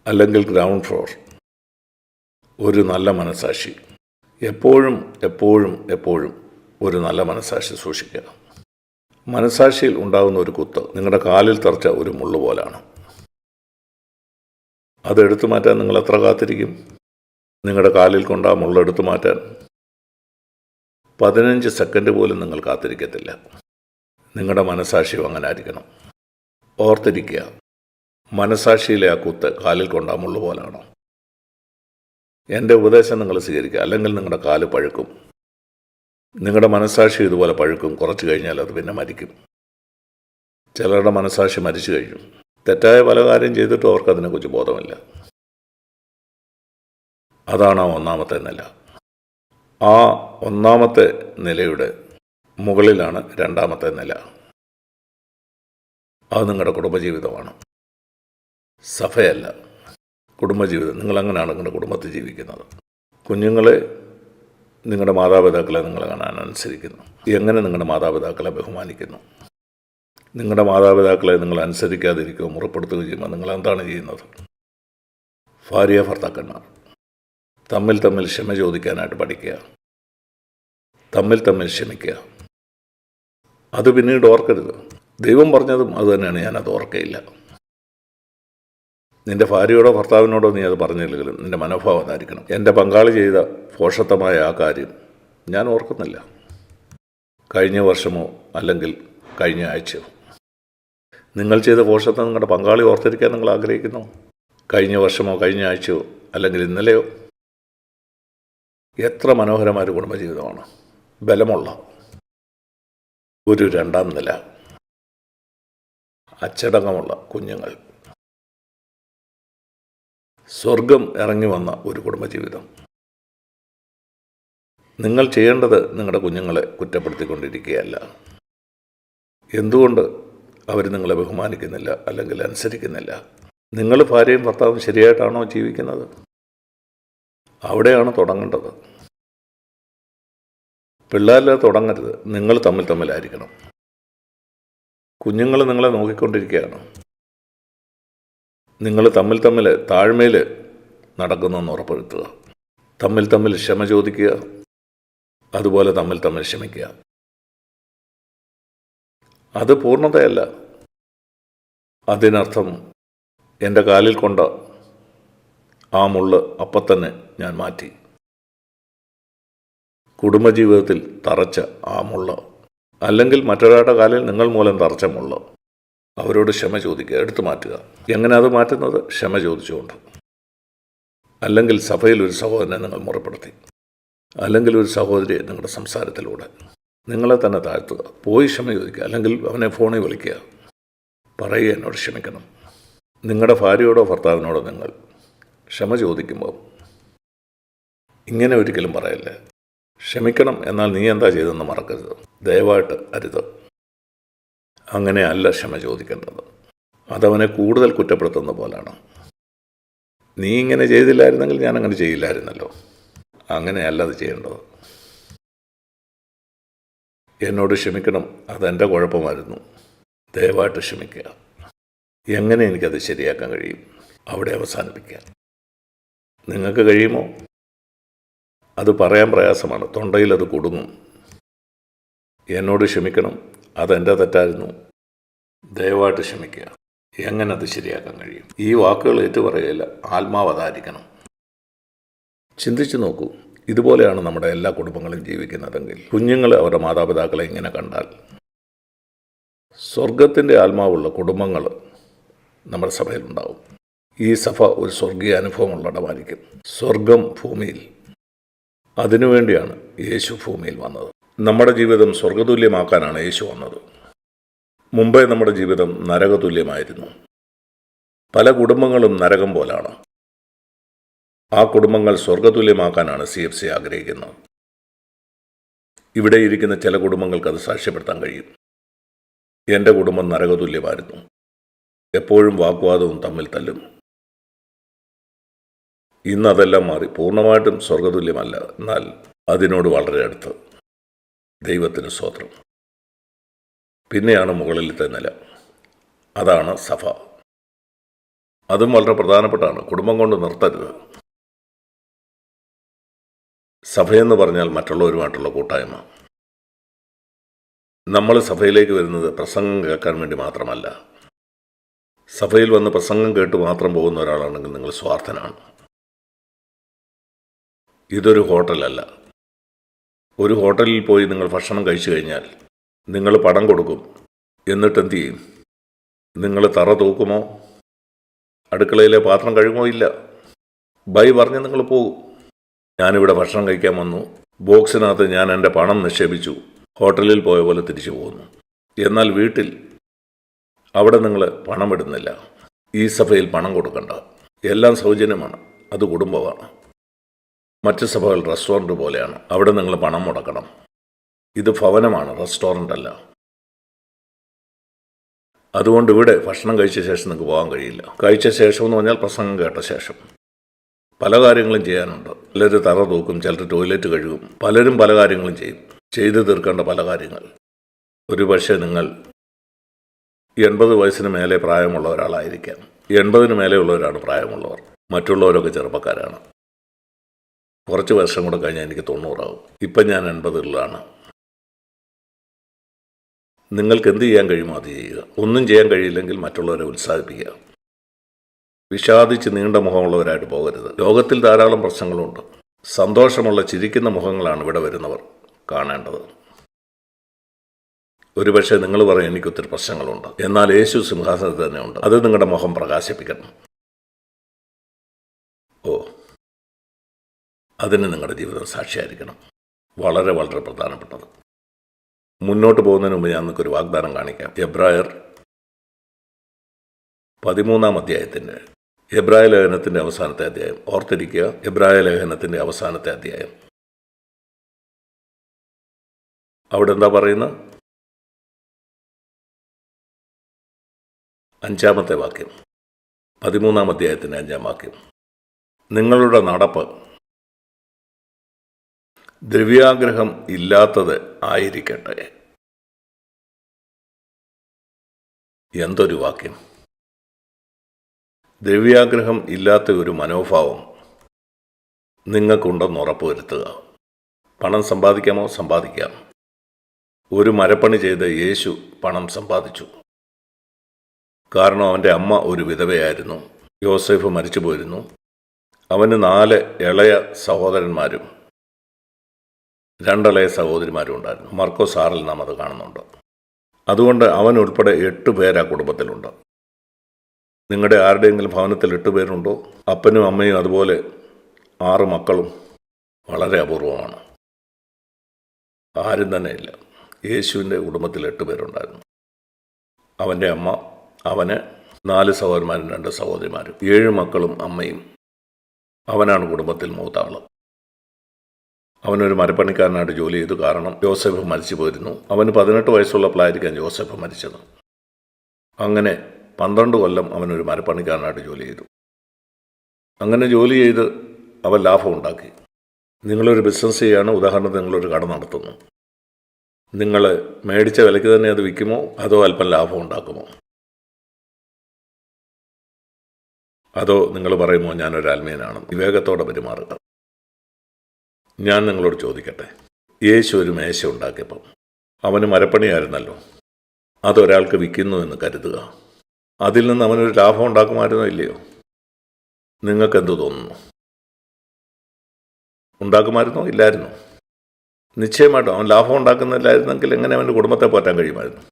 അല്ലെങ്കിൽ ഗ്രൗണ്ട് ഫ്ലോർ, ഒരു നല്ല മനസാക്ഷി. എപ്പോഴും എപ്പോഴും എപ്പോഴും ഒരു നല്ല മനസാക്ഷി സൂക്ഷിക്കുക. മനസാക്ഷിയിൽ ഉണ്ടാകുന്ന ഒരു കുത്ത് നിങ്ങളുടെ കാലിൽ തറച്ച ഒരു മുള്ളു പോലാണ്. അതെടുത്തു മാറ്റാൻ നിങ്ങൾ എത്ര കാത്തിരിക്കും? നിങ്ങളുടെ കാലിൽ കൊണ്ട് ആ മുള്ളെടുത്തു മാറ്റാൻ 15 സെക്കൻഡ് പോലും നിങ്ങൾ കാത്തിരിക്കത്തില്ല. നിങ്ങളുടെ മനസാക്ഷിയും അങ്ങനെ ആയിരിക്കണം. ഓർത്തിരിക്കുക, മനസാക്ഷിയിലെ ആ കുത്ത് കാലിൽ കൊണ്ട ആ മുള്ളു പോലാണ്. എൻ്റെ ഉപദേശം നിങ്ങൾ സ്വീകരിക്കുക, അല്ലെങ്കിൽ നിങ്ങളുടെ കാല് പഴുക്കും. നിങ്ങളുടെ മനസാക്ഷി ഇതുപോലെ പഴുക്കും. കുറച്ച് കഴിഞ്ഞാൽ അത് പിന്നെ മരിക്കും. ചിലരുടെ മനസാക്ഷി മരിച്ചു കഴിഞ്ഞു. തെറ്റായ പല കാര്യം ചെയ്തിട്ട് അവർക്ക് അതിനെക്കുറിച്ച് ബോധമില്ല. അതാണ് ആ 1-മത്തെ നില. ആ 1-മത്തെ നിലയുടെ മുകളിലാണ് 2-മത്തെ നില. അത് നിങ്ങളുടെ കുടുംബജീവിതമാണ്. സഭയല്ല, കുടുംബജീവിതം. നിങ്ങളങ്ങനെയാണ് നിങ്ങളുടെ കുടുംബത്തിൽ ജീവിക്കുന്നത്. കുഞ്ഞുങ്ങളെ, നിങ്ങളുടെ മാതാപിതാക്കളെ നിങ്ങൾ കാണാൻ അനുസരിക്കുന്നു. എങ്ങനെ നിങ്ങളുടെ മാതാപിതാക്കളെ ബഹുമാനിക്കുന്നു? നിങ്ങളുടെ മാതാപിതാക്കളെ നിങ്ങൾ അനുസരിക്കാതിരിക്കുകയോ മുറപ്പെടുത്തുകയോ ചെയ്യുമ്പോൾ നിങ്ങൾ എന്താണ് ചെയ്യുന്നത്? ഭാര്യ ഭർത്താക്കന്മാർ തമ്മിൽ ക്ഷമ ചോദിക്കാനായിട്ട് പഠിക്കുക, തമ്മിൽ ക്ഷമിക്കുക. അത് പിന്നീട് ഓർക്കരുത്. ദൈവം പറഞ്ഞതും അത് തന്നെയാണ്, ഞാനത് ഓർക്കയില്ല. നിൻ്റെ ഭാര്യയോടോ ഭർത്താവിനോടോ നീ അത് പറഞ്ഞില്ലെങ്കിലും നിൻ്റെ മനോഭാവം അതായിരിക്കണം. എൻ്റെ പങ്കാളി ചെയ്ത ഭോഷത്വമായ ആ കാര്യം ഞാൻ ഓർക്കുന്നില്ല. കഴിഞ്ഞ വർഷമോ അല്ലെങ്കിൽ കഴിഞ്ഞ ആഴ്ചയോ നിങ്ങൾ ചെയ്ത ഭോഷത്വം നിങ്ങളുടെ പങ്കാളി ഓർത്തിരിക്കാൻ നിങ്ങൾ ആഗ്രഹിക്കുന്നു? കഴിഞ്ഞ വർഷമോ കഴിഞ്ഞ ആഴ്ചയോ അല്ലെങ്കിൽ ഇന്നലെയോ? എത്ര മനോഹരമായൊരു കുടുംബജീവിതമാണ്. ബലമുള്ള ഒരു രണ്ടാം നില, അച്ചടക്കമുള്ള കുഞ്ഞുങ്ങൾ, സ്വർഗം ഇറങ്ങി വന്ന ഒരു കുടുംബജീവിതം. നിങ്ങൾ ചെയ്യേണ്ടത് നിങ്ങളുടെ കുഞ്ഞുങ്ങളെ കുറ്റപ്പെടുത്തിക്കൊണ്ടിരിക്കുകയല്ല. എന്തുകൊണ്ട് അവർ നിങ്ങളെ ബഹുമാനിക്കുന്നില്ല അല്ലെങ്കിൽ അനുസരിക്കുന്നില്ല? നിങ്ങൾ ഭാര്യയും ഭർത്താവും ശരിയായിട്ടാണോ ജീവിക്കുന്നത്? അവിടെയാണ് തുടങ്ങേണ്ടത്. പിള്ളേരിൽ തുടങ്ങരുത്. നിങ്ങൾ തമ്മിലായിരിക്കണം. കുഞ്ഞുങ്ങൾ നിങ്ങളെ നോക്കിക്കൊണ്ടിരിക്കുകയാണ്. നിങ്ങൾ തമ്മിൽ താഴ്മയിൽ നടക്കുന്നെന്ന് ഉറപ്പുവരുത്തുക. തമ്മിൽ ക്ഷമ ചോദിക്കുക, അതുപോലെ തമ്മിൽ ക്ഷമിക്കുക. അത് പൂർണ്ണതയല്ല. അതിനർത്ഥം എൻ്റെ കാലിൽ കൊണ്ട ആ മുള്ള് അപ്പം തന്നെ ഞാൻ മാറ്റി. കുടുംബജീവിതത്തിൽ തറച്ച ആ മുള്ള, അല്ലെങ്കിൽ മറ്റൊരാളുടെ കാലിൽ നിങ്ങൾ മൂലം തറച്ച മുള്ള, അവരോട് ക്ഷമ ചോദിക്കുക, എടുത്തു മാറ്റുക. എങ്ങനെ അത് മാറ്റുന്നത്? ക്ഷമ ചോദിച്ചുകൊണ്ട്. അല്ലെങ്കിൽ സഭയിൽ ഒരു സഹോദരനെ നിങ്ങൾ മുറപ്പെടുത്തി, അല്ലെങ്കിൽ ഒരു സഹോദരിയെ നിങ്ങളുടെ സംസാരത്തിലൂടെ നിങ്ങളെ തന്നെ താഴ്ത്തുക. പോയി ക്ഷമ ചോദിക്കുക, അല്ലെങ്കിൽ അവനെ ഫോണിൽ വിളിക്കുക, പറയുക എന്നോട് ക്ഷമിക്കണം. നിങ്ങളുടെ ഭാര്യയോടോ ഭർത്താവിനോടോ നിങ്ങൾ ക്ഷമ ചോദിക്കുമ്പോൾ ഇങ്ങനെ ഒരിക്കലും പറയല്ലേ, ക്ഷമിക്കണം, എന്നാൽ നീ എന്താ ചെയ്തെന്ന് മറക്കരുത്. ദയവായിട്ട് അരുത്. അങ്ങനെ അല്ല ക്ഷമ ചോദിക്കേണ്ടത്. അതവനെ കൂടുതൽ കുറ്റപ്പെടുത്തുന്ന പോലാണ്. നീ ഇങ്ങനെ ചെയ്തില്ലായിരുന്നെങ്കിൽ ഞാൻ അങ്ങനെ ചെയ്യില്ലായിരുന്നല്ലോ. അങ്ങനെയല്ല അത് ചെയ്യേണ്ടത്. എന്നോട് ക്ഷമിക്കണം, അതെൻ്റെ കുഴപ്പമായിരുന്നു, ദയവായിട്ട് ക്ഷമിക്കുക. എങ്ങനെ എനിക്കത് ശരിയാക്കാൻ കഴിയും? അവിടെ അവസാനിപ്പിക്കുക. നിങ്ങൾക്ക് കഴിയുമോ? അത് പറയാൻ പ്രയാസമാണ്, തൊണ്ടയിൽ അത് കുടുങ്ങും. എന്നോട് ക്ഷമിക്കണം, അതെൻ്റെ തെറ്റായിരുന്നു, ദയവായിട്ട് ക്ഷമിക്കുക. എങ്ങനെ അത് ശരിയാക്കാൻ കഴിയും? ഈ വാക്കുകൾ ഏറ്റുപറയില്ല, ആത്മാവ് അതായിരിക്കണം. ചിന്തിച്ചു നോക്കൂ. ഇതുപോലെയാണ് നമ്മുടെ എല്ലാ കുടുംബങ്ങളും ജീവിക്കുന്നതെങ്കിൽ കുഞ്ഞുങ്ങൾ അവരുടെ മാതാപിതാക്കളെ ഇങ്ങനെ കണ്ടാൽ, സ്വർഗത്തിൻ്റെ ആത്മാവുള്ള കുടുംബങ്ങൾ നമ്മുടെ സഭയിലുണ്ടാവും. ഈ സഭ ഒരു സ്വർഗീയ അനുഭവമുള്ളടമായിരിക്കും. സ്വർഗം ഭൂമിയിൽ. അതിനുവേണ്ടിയാണ് യേശു ഭൂമിയിൽ വന്നത്. നമ്മുടെ ജീവിതം സ്വർഗതുല്യമാക്കാനാണ് യേശു വന്നത്. മുമ്പേ നമ്മുടെ ജീവിതം നരകതുല്യമായിരുന്നു. പല കുടുംബങ്ങളും നരകം പോലാണ്. ആ കുടുംബങ്ങൾ സ്വർഗതുല്യമാക്കാനാണ് CFC ആഗ്രഹിക്കുന്നത്. ഇവിടെ ഇരിക്കുന്ന ചില കുടുംബങ്ങൾക്ക് അത് സാക്ഷ്യപ്പെടുത്താൻ കഴിയും. എൻ്റെ കുടുംബം നരകതുല്യമായിരുന്നു. എപ്പോഴും വാഗ്വാദവും തമ്മിൽ തല്ലും. ഇന്നതെല്ലാം മാറി, പൂർണ്ണമായിട്ടും സ്വർഗതുല്യമല്ല, എന്നാൽ അതിനോട് വളരെ അടുത്ത്. ദൈവത്തിന് സ്തോത്രം. പിന്നെയാണ് മുകളിലത്തെ നില, അതാണ് സഭ. അതും വളരെ പ്രധാനപ്പെട്ടാണ്. കുടുംബം കൊണ്ട് നിർത്തരുത്. സഭയെന്ന് പറഞ്ഞാൽ മറ്റുള്ളവരുമായിട്ടുള്ള കൂട്ടായ്മ. നമ്മൾ സഭയിലേക്ക് വരുന്നത് പ്രസംഗം കേൾക്കാൻ വേണ്ടി മാത്രമല്ല. സഭയിൽ വന്ന് പ്രസംഗം കേട്ട് മാത്രം പോകുന്ന ഒരാളാണെങ്കിൽ നിങ്ങൾ സ്വാർത്ഥനാണ്. ഇതൊരു ഹോട്ടലല്ല. ഒരു ഹോട്ടലിൽ പോയി നിങ്ങൾ ഭക്ഷണം കഴിച്ചു കഴിഞ്ഞാൽ നിങ്ങൾ പണം കൊടുക്കും. എന്നിട്ട് എന്തു ചെയ്യും? നിങ്ങൾ തറ തൂക്കുമോ? അടുക്കളയിലെ പാത്രം കഴുകുമോ? ഇല്ല. ബൈ പറഞ്ഞ് നിങ്ങൾ പോകും. ഞാനിവിടെ ഭക്ഷണം കഴിക്കാൻ വന്നു, ബോക്സിനകത്ത് ഞാൻ എൻ്റെ പണം നിക്ഷേപിച്ചു, ഹോട്ടലിൽ പോയ പോലെ തിരിച്ചു പോകുന്നു. എന്നാൽ വീട്ടിൽ അവിടെ നിങ്ങൾ പണം ഇടുന്നില്ല. ഈ സഭയിൽ പണം കൊടുക്കണ്ട, എല്ലാം സൗജന്യമാണ്. അത് കുടുംബമാണ്. മറ്റ് സഭകൾ റെസ്റ്റോറൻറ്റ് പോലെയാണ്. അവിടെ നിങ്ങൾ പണം മുടക്കണം. ഇത് ഭവനമാണ്, റെസ്റ്റോറൻ്റ് അല്ല. അതുകൊണ്ട് ഇവിടെ ഭക്ഷണം കഴിച്ച ശേഷം നിങ്ങൾക്ക് പോകാൻ കഴിയില്ല. കഴിച്ച ശേഷം എന്ന് പറഞ്ഞാൽ പ്രസംഗം കേട്ട ശേഷം. പല കാര്യങ്ങളും ചെയ്യാനുണ്ട്. ചിലർ തറ തൂക്കും, ചിലർ ടോയ്ലറ്റ് കഴുകും, പലരും പല കാര്യങ്ങളും ചെയ്യും. ചെയ്തു തീർക്കേണ്ട പല കാര്യങ്ങൾ. ഒരു പക്ഷേ നിങ്ങൾ 80 വയസ്സിന് മേലെ പ്രായമുള്ള ഒരാളായിരിക്കാം. 80-ന് മേലെയുള്ളവരാണ് പ്രായമുള്ളവർ. മറ്റുള്ളവരൊക്കെ ചെറുപ്പക്കാരാണ്. കുറച്ച് വർഷം കൂടെ കഴിഞ്ഞാൽ എനിക്ക് 90 ആവും. ഇപ്പം ഞാൻ 80-ലാണ്. നിങ്ങൾക്ക് എന്ത് ചെയ്യാൻ കഴിയുമോ അത് ചെയ്യുക. ഒന്നും ചെയ്യാൻ കഴിയില്ലെങ്കിൽ മറ്റുള്ളവരെ ഉത്സാഹിപ്പിക്കുക. വിഷാദിച്ച് നീണ്ട മുഖമുള്ളവരായിട്ട് പോകരുത്. ലോകത്തിൽ ധാരാളം പ്രശ്നങ്ങളുണ്ട്. സന്തോഷമുള്ള ചിരിക്കുന്ന മുഖങ്ങളാണ് ഇവിടെ വരുന്നവർ കാണേണ്ടത്. ഒരുപക്ഷെ നിങ്ങൾ പറയും എനിക്കൊത്തിരി പ്രശ്നങ്ങളുണ്ട്, എന്നാൽ യേശു സിംഹാസനത്തിൽ തന്നെ ഉണ്ട്. അത് നിങ്ങളുടെ മുഖം പ്രകാശിപ്പിക്കണം. അതിന് നിങ്ങളുടെ ജീവിതം സാക്ഷിയായിരിക്കണം. വളരെ വളരെ പ്രധാനപ്പെട്ടത്. മുന്നോട്ട് പോകുന്നതിന് മുമ്പ് ഞാൻ നിങ്ങൾക്കൊരു വാഗ്ദാനം കാണിക്കാം. എബ്രായർ 13-ാം അധ്യായത്തിൻ്റെ എബ്രായ ലേഖനത്തിൻ്റെ അവസാനത്തെ അധ്യായം ഓർത്തിരിക്കുക. എബ്രായ ലേഖനത്തിൻ്റെ അവസാനത്തെ അധ്യായം. അവിടെ എന്താ പറയുന്നത്? 5-ാമത്തെ വാക്യം, 13-ാം അധ്യായത്തിൻ്റെ 5-ാം വാക്യം. നിങ്ങളുടെ നടപ്പ് ദ്രവ്യാഗ്രഹം ഇല്ലാത്തത് ആയിരിക്കട്ടെ. എന്തൊരു വാക്യം! ദ്രവ്യാഗ്രഹം ഇല്ലാത്ത ഒരു മനോഭാവം നിങ്ങൾക്കുണ്ടെന്ന് ഉറപ്പുവരുത്തുക. പണം സമ്പാദിക്കാമോ? സമ്പാദിക്കാം. ഒരു മരപ്പണി ചെയ്ത് യേശു പണം സമ്പാദിച്ചു. കാരണം അവൻ്റെ അമ്മ ഒരു വിധവയായിരുന്നു. യോസേഫ് മരിച്ചു പോയിരുന്നു. അവന് 4 ഇളയ സഹോദരന്മാരും 2 ഇളയ സഹോദരിമാരും ഉണ്ടായിരുന്നു. മർക്കോസ് 6-ൽ നാം അത് കാണുന്നുണ്ട്. അതുകൊണ്ട് അവൻ ഉൾപ്പെടെ 8 പേര് ആ കുടുംബത്തിലുണ്ട്. നിങ്ങളുടെ ആരുടെയെങ്കിലും ഭവനത്തിൽ 8 പേരുണ്ടോ? അപ്പനും അമ്മയും അതുപോലെ 6 മക്കളും വളരെ അപൂർവമാണ്. ആരും തന്നെ ഇല്ല. യേശുവിൻ്റെ കുടുംബത്തിൽ 8 പേരുണ്ടായിരുന്നു. അവൻ്റെ അമ്മ, അവന് 4 സഹോദരന്മാരും 2 സഹോദരിമാരും, 7 മക്കളും അമ്മയും. അവനാണ് കുടുംബത്തിൽ മൂത്ത ആൾ. അവനൊരു മരപ്പണിക്കാരനായിട്ട് ജോലി ചെയ്തു. കാരണം യോസേഫ് മരിച്ചു പോയിരുന്നു. അവന് 18 വയസ്സുള്ളപ്പോഴായിരിക്കാം യോസേഫ് മരിച്ചത്. അങ്ങനെ 12 കൊല്ലം അവനൊരു മരപ്പണിക്കാരനായിട്ട് ജോലി ചെയ്തു. അങ്ങനെ ജോലി ചെയ്ത് അവൻ ലാഭം ഉണ്ടാക്കി. നിങ്ങളൊരു ബിസിനസ് ചെയ്യുകയാണ്. ഉദാഹരണത്തിന് നിങ്ങളൊരു കട നടത്തുന്നു. നിങ്ങൾ മേടിച്ച വിലയ്ക്ക് തന്നെ അത് വിൽക്കുമോ, അതോ അല്പം ലാഭം ഉണ്ടാക്കുമോ? അതോ നിങ്ങൾ പറയുമോ ഞാനൊരു ആത്മീയനാണ്? വിവേകത്തോടെ പെരുമാറുക. ഞാൻ നിങ്ങളോട് ചോദിക്കട്ടെ, യേശു ഒരു മേശ ഉണ്ടാക്കിയപ്പം അവന് മരപ്പണിയായിരുന്നല്ലോ. അതൊരാൾക്ക് വിൽക്കുന്നു എന്ന് കരുതുക. അതിൽ നിന്ന് അവനൊരു ലാഭം ഉണ്ടാക്കുമായിരുന്നോ ഇല്ലയോ? നിങ്ങൾക്കെന്തു തോന്നുന്നു? ഉണ്ടാക്കുമായിരുന്നോ? ഇല്ലായിരുന്നു. നിശ്ചയമായിട്ടും അവൻ ലാഭം ഉണ്ടാക്കുന്നില്ലായിരുന്നെങ്കിൽ എങ്ങനെ അവൻ്റെ കുടുംബത്തെ പോറ്റാൻ കഴിയുമായിരുന്നു?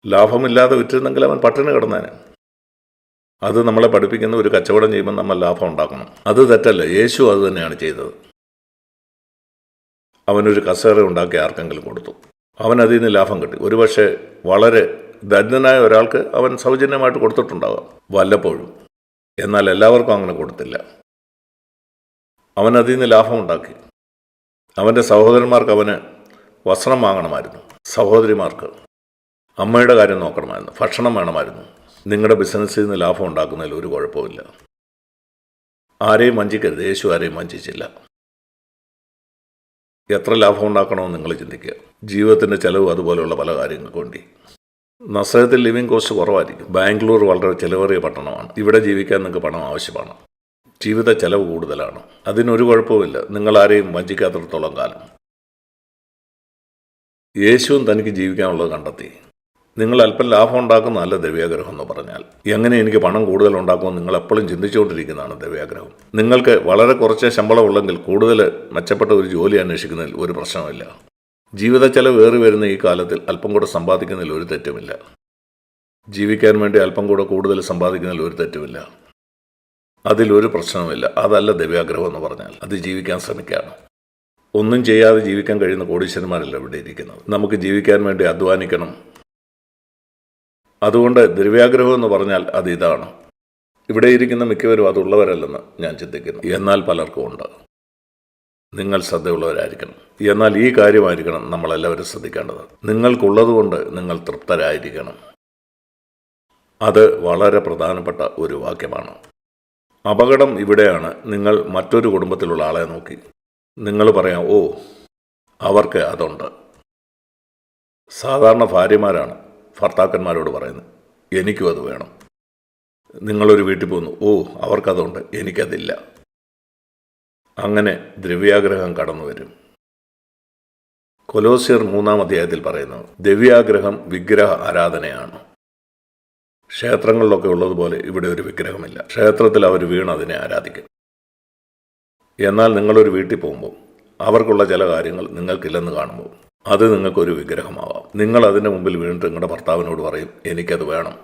ലാഭമില്ലാതെ വിറ്റിരുന്നെങ്കിൽ അവൻ പട്ടിണി കിടന്നേനെ. അത് നമ്മളെ പഠിപ്പിക്കുന്ന ഒരു കച്ചവടം ചെയ്യുമ്പോൾ നമ്മൾ ലാഭം ഉണ്ടാക്കണം. അത് തെറ്റല്ല. യേശു അത് തന്നെയാണ് ചെയ്തത്. അവനൊരു കസേര ഉണ്ടാക്കി ആർക്കെങ്കിലും കൊടുത്തു. അവൻ അതിൽ നിന്ന് ലാഭം കിട്ടി. ഒരുപക്ഷെ വളരെ ദരിദ്രനായ ഒരാൾക്ക് അവൻ സൗജന്യമായിട്ട് കൊടുത്തിട്ടുണ്ടാകാം വല്ലപ്പോഴും. എന്നാൽ എല്ലാവർക്കും അങ്ങനെ കൊടുത്തില്ല. അവൻ അതിൽ നിന്ന് ലാഭം ഉണ്ടാക്കി. അവൻ്റെ സഹോദരന്മാർക്ക് അവന് വസ്ത്രം വാങ്ങണമായിരുന്നു. സഹോദരിമാർക്ക് അമ്മയുടെ കാര്യം നോക്കണമായിരുന്നു. ഭക്ഷണം വേണമായിരുന്നു. നിങ്ങളുടെ ബിസിനസ്സിൽ നിന്ന് ലാഭം ഉണ്ടാക്കുന്നതിൽ ഒരു കുഴപ്പമില്ല. ആരെയും വഞ്ചിക്കരുത്. യേശു ആരെയും വഞ്ചിച്ചില്ല. എത്ര ലാഭം ഉണ്ടാക്കണമെന്ന് നിങ്ങൾ ചിന്തിക്കുക. ജീവിതത്തിൻ്റെ ചിലവ് അതുപോലെയുള്ള പല കാര്യങ്ങൾക്ക് വേണ്ടി. നസ്രത്തിൽ ലിവിങ് കോസ്റ്റ് കുറവായിരിക്കും. ബാംഗ്ലൂർ വളരെ ചിലവേറിയ പട്ടണമാണ്. ഇവിടെ ജീവിക്കാൻ നിങ്ങൾക്ക് പണം ആവശ്യമാണ്. ജീവിത ചെലവ് കൂടുതലാണ്. അതിനൊരു കുഴപ്പമില്ല, നിങ്ങൾ ആരെയും വഞ്ചിക്കാത്തിടത്തോളം കാലം. യേശുവും തനിക്ക് ജീവിക്കാനുള്ളത് കണ്ടെത്തി. നിങ്ങൾ അല്പം ലാഭം ഉണ്ടാക്കുന്നതല്ല ദ്രവ്യാഗ്രഹം എന്ന് പറഞ്ഞാൽ. എങ്ങനെ എനിക്ക് പണം കൂടുതൽ ഉണ്ടാക്കുമെന്ന് നിങ്ങൾ എപ്പോഴും ചിന്തിച്ചുകൊണ്ടിരിക്കുന്നതാണ് ദ്രവ്യാഗ്രഹം. നിങ്ങൾക്ക് വളരെ കുറച്ച് ശമ്പളം ഉള്ളെങ്കിൽ കൂടുതൽ മെച്ചപ്പെട്ട ഒരു ജോലി അന്വേഷിക്കുന്നതിൽ ഒരു പ്രശ്നമില്ല. ജീവിത ചെലവ് ഏറി വരുന്ന ഈ കാലത്തിൽ അല്പം കൂടെ സമ്പാദിക്കുന്നതിൽ ഒരു തെറ്റുമില്ല. ജീവിക്കാൻ വേണ്ടി അല്പം കൂടെ കൂടുതൽ സമ്പാദിക്കുന്നതിൽ ഒരു തെറ്റുമില്ല. അതിലൊരു പ്രശ്നവുമില്ല. അതല്ല ദ്രവ്യാഗ്രഹം എന്ന് പറഞ്ഞാൽ. അത് ജീവിക്കാൻ ശ്രമിക്കുകയാണ്. ഒന്നും ചെയ്യാതെ ജീവിക്കാൻ കഴിയുന്ന കോടീശ്വരന്മാരല്ല ഇവിടെ ഇരിക്കുന്നത്. നമുക്ക് ജീവിക്കാൻ വേണ്ടി അധ്വാനിക്കണം. അതുകൊണ്ട് ദ്രവ്യാഗ്രഹം എന്ന് പറഞ്ഞാൽ അത് ഇതാണ്. ഇവിടെ ഇരിക്കുന്ന മിക്കവരും അതുള്ളവരല്ലെന്ന് ഞാൻ ചിന്തിക്കുന്നു. എന്നാൽ പലർക്കും ഉണ്ട്. നിങ്ങൾ ശ്രദ്ധയുള്ളവരായിരിക്കണം. എന്നാൽ ഈ കാര്യമായിരിക്കണം നമ്മളെല്ലാവരും ശ്രദ്ധിക്കേണ്ടത്. നിങ്ങൾക്കുള്ളതുകൊണ്ട് നിങ്ങൾ തൃപ്തരായിരിക്കണം. അത് വളരെ പ്രധാനപ്പെട്ട ഒരു വാക്യമാണ്. അപകടം ഇവിടെയാണ്. നിങ്ങൾ മറ്റൊരു കുടുംബത്തിലുള്ള ആളെ നോക്കി നിങ്ങൾ പറയാം, ഓ, അവർക്ക് അതുണ്ട്. സാധാരണ ഭാര്യമാരാണ് ഭർത്താക്കന്മാരോട് പറയുന്നത്, എനിക്കും അത് വേണം. നിങ്ങളൊരു വീട്ടിൽ പോകുന്നു, ഓ, അവർക്കതുണ്ട്, എനിക്കതില്ല. അങ്ങനെ ദ്രവ്യാഗ്രഹം കടന്നു വരും. കൊലോസ്യർ 3-ാം അധ്യായത്തിൽ പറയുന്നു, ദ്രവ്യാഗ്രഹം വിഗ്രഹ ആരാധനയാണ്. ക്ഷേത്രങ്ങളിലൊക്കെ ഉള്ളതുപോലെ ഇവിടെ ഒരു വിഗ്രഹമില്ല. ക്ഷേത്രത്തിൽ അവർ വീണ് അതിനെ ആരാധിക്കും. എന്നാൽ നിങ്ങളൊരു വീട്ടിൽ പോകുമ്പോൾ അവർക്കുള്ള ചില കാര്യങ്ങൾ നിങ്ങൾക്കില്ലെന്ന് കാണുമ്പോൾ അത് നിങ്ങൾക്കൊരു വിഗ്രഹമാവാം. നിങ്ങൾ അതിൻ്റെ മുമ്പിൽ വീണിട്ട് നിങ്ങളുടെ ഭർത്താവിനോട് പറയും, എനിക്കത് വേണം.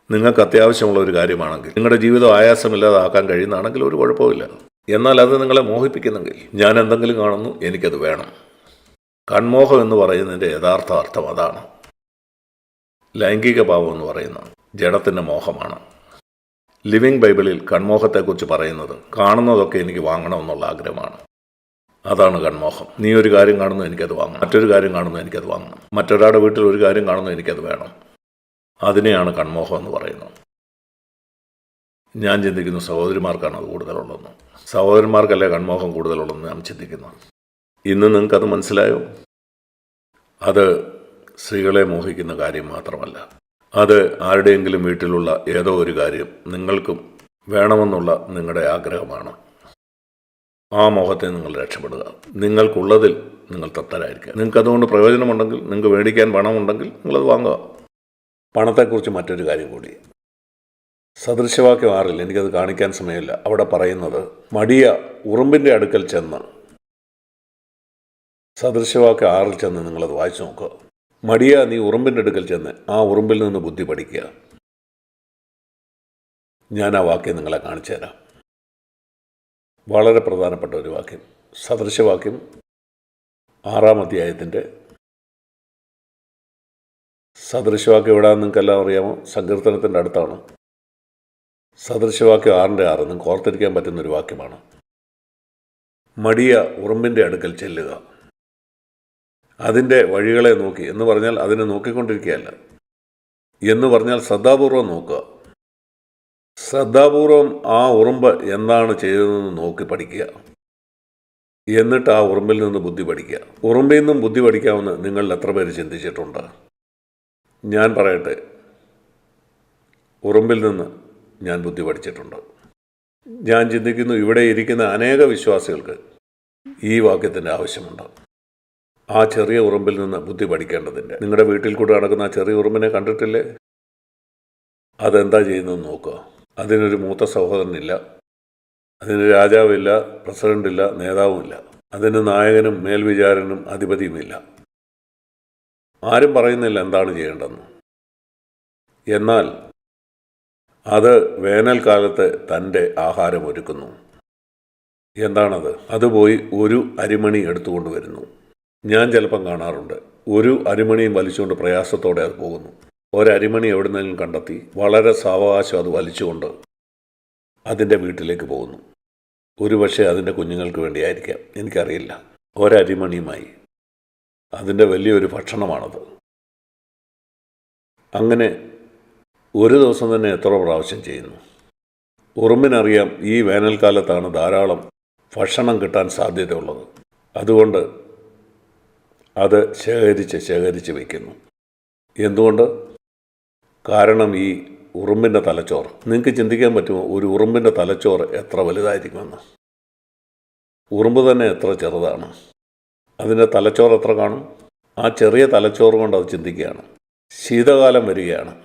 നിങ്ങൾക്ക് അത്യാവശ്യമുള്ള ഒരു കാര്യമാണെങ്കിൽ, നിങ്ങളുടെ ജീവിതം ആയാസമില്ലാതാക്കാൻ കഴിയുന്നതാണെങ്കിൽ ഒരു കുഴപ്പമില്ല. എന്നാൽ അത് നിങ്ങളെ മോഹിപ്പിക്കുന്നെങ്കിൽ, ഞാൻ എന്തെങ്കിലും കാണുന്നു, എനിക്കത് വേണം. കൺമോഹം എന്ന് പറയുന്നതിൻ്റെ യഥാർത്ഥ അർത്ഥം അതാണ്. ലൈംഗിക ഭാവം എന്ന് പറയുന്ന ജഡത്തിൻ്റെ മോഹമാണ്. ലിവിങ് ബൈബിളിൽ കൺമോഹത്തെക്കുറിച്ച് പറയുന്നത് കാണുന്നതൊക്കെ എനിക്ക് വാങ്ങണമെന്നുള്ള ആഗ്രഹമാണ്. അതാണ് കൺമോഹം. നീ ഒരു കാര്യം കാണുന്നു, എനിക്കത് വാങ്ങണം. മറ്റൊരു കാര്യം കാണുന്നു, എനിക്കത് വാങ്ങണം. മറ്റൊരാളുടെ വീട്ടിൽ ഒരു കാര്യം കാണുന്നു, എനിക്കത് വേണം. അതിനെയാണ് കൺമോഹം എന്ന് പറയുന്നത്. ഞാൻ ചിന്തിക്കുന്നു സഹോദരിമാർക്കാണ് അത് കൂടുതലുള്ളതെന്ന്. സഹോദരന്മാർക്കല്ലേ കൺമോഹം കൂടുതലുള്ളതെന്ന് ഞാൻ ചിന്തിക്കുന്നു. ഇന്ന് നിങ്ങൾക്കത് മനസ്സിലായോ? അത് സ്ത്രീകളെ മോഹിക്കുന്ന കാര്യം മാത്രമല്ല, അത് ആരുടെയെങ്കിലും വീട്ടിലുള്ള ഏതോ ഒരു കാര്യം നിങ്ങൾക്കും വേണമെന്നുള്ള നിങ്ങളുടെ ആഗ്രഹമാണ്. ആ മോഹത്തെ നിങ്ങൾ രക്ഷപ്പെടുക. നിങ്ങൾക്കുള്ളതിൽ നിങ്ങൾ തൃപ്തരായിരിക്കുക. നിങ്ങൾക്കതുകൊണ്ട് പ്രയോജനമുണ്ടെങ്കിൽ, നിങ്ങൾക്ക് മേടിക്കാൻ പണമുണ്ടെങ്കിൽ നിങ്ങളത് വാങ്ങുക. പണത്തെക്കുറിച്ച് മറ്റൊരു കാര്യം കൂടി. സദൃശവാക്യം 6-ൽ, എനിക്കത് കാണിക്കാൻ സമയമില്ല, അവിടെ പറയുന്നത്, മടിയ ഉറുമ്പിൻ്റെ അടുക്കൽ ചെന്ന്, സദൃശവാക്യം 6-ൽ ചെന്ന് നിങ്ങളത് വായിച്ചു നോക്കുക. മടിയ, നീ ഉറുമ്പിൻ്റെ അടുക്കൽ ചെന്ന് ആ ഉറുമ്പിൽ നിന്ന് ബുദ്ധി പഠിക്കുക. ഞാൻ ആ വാക്യം നിങ്ങളെ കാണിച്ചു തരാം. വളരെ പ്രധാനപ്പെട്ട ഒരു വാക്യം. സദൃശവാക്യം 6-ാം അധ്യായത്തിൻ്റെ സദൃശവാക്യം എവിടെയാണെന്ന് നിങ്ങൾക്കെല്ലാം അറിയാമോ? സങ്കീർത്തനത്തിൻ്റെ അടുത്താണ്. സദൃശവാക്യം 6-ന്റെ 6 നിങ്ങൾക്ക് ഓർത്തിരിക്കാൻ പറ്റുന്നൊരു വാക്യമാണ്. മടിയ ഉറുമ്പിൻ്റെ അടുക്കൽ ചെല്ലുക, അതിൻ്റെ വഴികളെ നോക്കി. എന്ന് പറഞ്ഞാൽ അതിനെ നോക്കിക്കൊണ്ടിരിക്കുകയല്ല, എന്ന് പറഞ്ഞാൽ ശ്രദ്ധാപൂർവം നോക്കുക. ശ്രദ്ധാപൂർവം ആ ഉറുമ്പ് എന്താണ് ചെയ്തതെന്ന് നോക്കി പഠിക്കുക. എന്നിട്ട് ആ ഉറുമ്പിൽ നിന്ന് ബുദ്ധി പഠിക്കുക. ഉറുമ്പിൽ നിന്നും ബുദ്ധി പഠിക്കാമെന്ന് നിങ്ങൾ എത്ര പേര് ചിന്തിച്ചിട്ടുണ്ട്? ഞാൻ പറയട്ടെ, ഉറുമ്പിൽ നിന്ന് ഞാൻ ബുദ്ധി പഠിച്ചിട്ടുണ്ട്. ഞാൻ ചിന്തിക്കുന്നു ഇവിടെ ഇരിക്കുന്ന അനേക വിശ്വാസികൾക്ക് ഈ വാക്യത്തിൻ്റെ ആവശ്യമുണ്ട്. ആ ചെറിയ ഉറുമ്പിൽ നിന്ന് ബുദ്ധി പഠിക്കേണ്ടതിൻ്റെ. നിങ്ങളുടെ വീട്ടിൽ കൂടെ നടക്കുന്ന ആ ചെറിയ ഉറുമ്പിനെ കണ്ടിട്ടില്ലേ? അതെന്താ ചെയ്യുന്നതെന്ന് നോക്കുക. അതിനൊരു മൂത്ത സഹോദരനില്ല, അതിന് രാജാവില്ല, പ്രസിഡന്റില്ല, നേതാവുമില്ല. അതിന് നായകനും മേൽവിചാരനും അധിപതിയുമില്ല. ആരും പറയുന്നില്ല എന്താണ് ചെയ്യേണ്ടതെന്ന്. എന്നാൽ അത് വേനൽക്കാലത്ത് തൻ്റെ ആഹാരം ഒരുക്കുന്നു. എന്താണത്? അത് പോയി ഒരു അരിമണി എടുത്തുകൊണ്ട് വരുന്നു. ഞാൻ ചിലപ്പം കാണാറുണ്ട്, ഒരു അരിമണിയും വലിച്ചുകൊണ്ട് പ്രയാസത്തോടെ അത് പോകുന്നു. ഒരരിമണി എവിടുന്നെങ്കിലും കണ്ടെത്തി വളരെ സാവകാശം അത് വലിച്ചുകൊണ്ട് അതിൻ്റെ വീട്ടിലേക്ക് പോകുന്നു. ഒരുപക്ഷെ അതിൻ്റെ കുഞ്ഞുങ്ങൾക്ക് വേണ്ടിയായിരിക്കാം, എനിക്കറിയില്ല. ഒരരിമണിയുമായി അതിൻ്റെ വലിയൊരു ഭക്ഷണമാണത്. അങ്ങനെ ഒരു ദിവസം തന്നെ എത്ര പ്രാവശ്യം ചെയ്യുന്നു? ഉറുമ്പിനറിയാം ഈ വേനൽക്കാലത്താണ് ധാരാളം ഭക്ഷണം കിട്ടാൻ സാധ്യതയുള്ളത്. അതുകൊണ്ട് അത് ശേഖരിച്ച് വയ്ക്കുന്നു. എന്തുകൊണ്ട്? കാരണം ഈ ഉറുമ്പിൻ്റെ തലച്ചോറ്, നിങ്ങൾക്ക് ചിന്തിക്കാൻ പറ്റുമോ ഒരു ഉറുമ്പിൻ്റെ തലച്ചോറ് എത്ര വലുതായിരിക്കുമെന്ന്? ഉറുമ്പ് തന്നെ എത്ര ചെറുതാണ്, അതിൻ്റെ തലച്ചോറ് എത്ര കാണും? ആ ചെറിയ തലച്ചോറ് കൊണ്ട് അത് ചിന്തിക്കുകയാണ്. ശീതകാലം വരികയാണ്,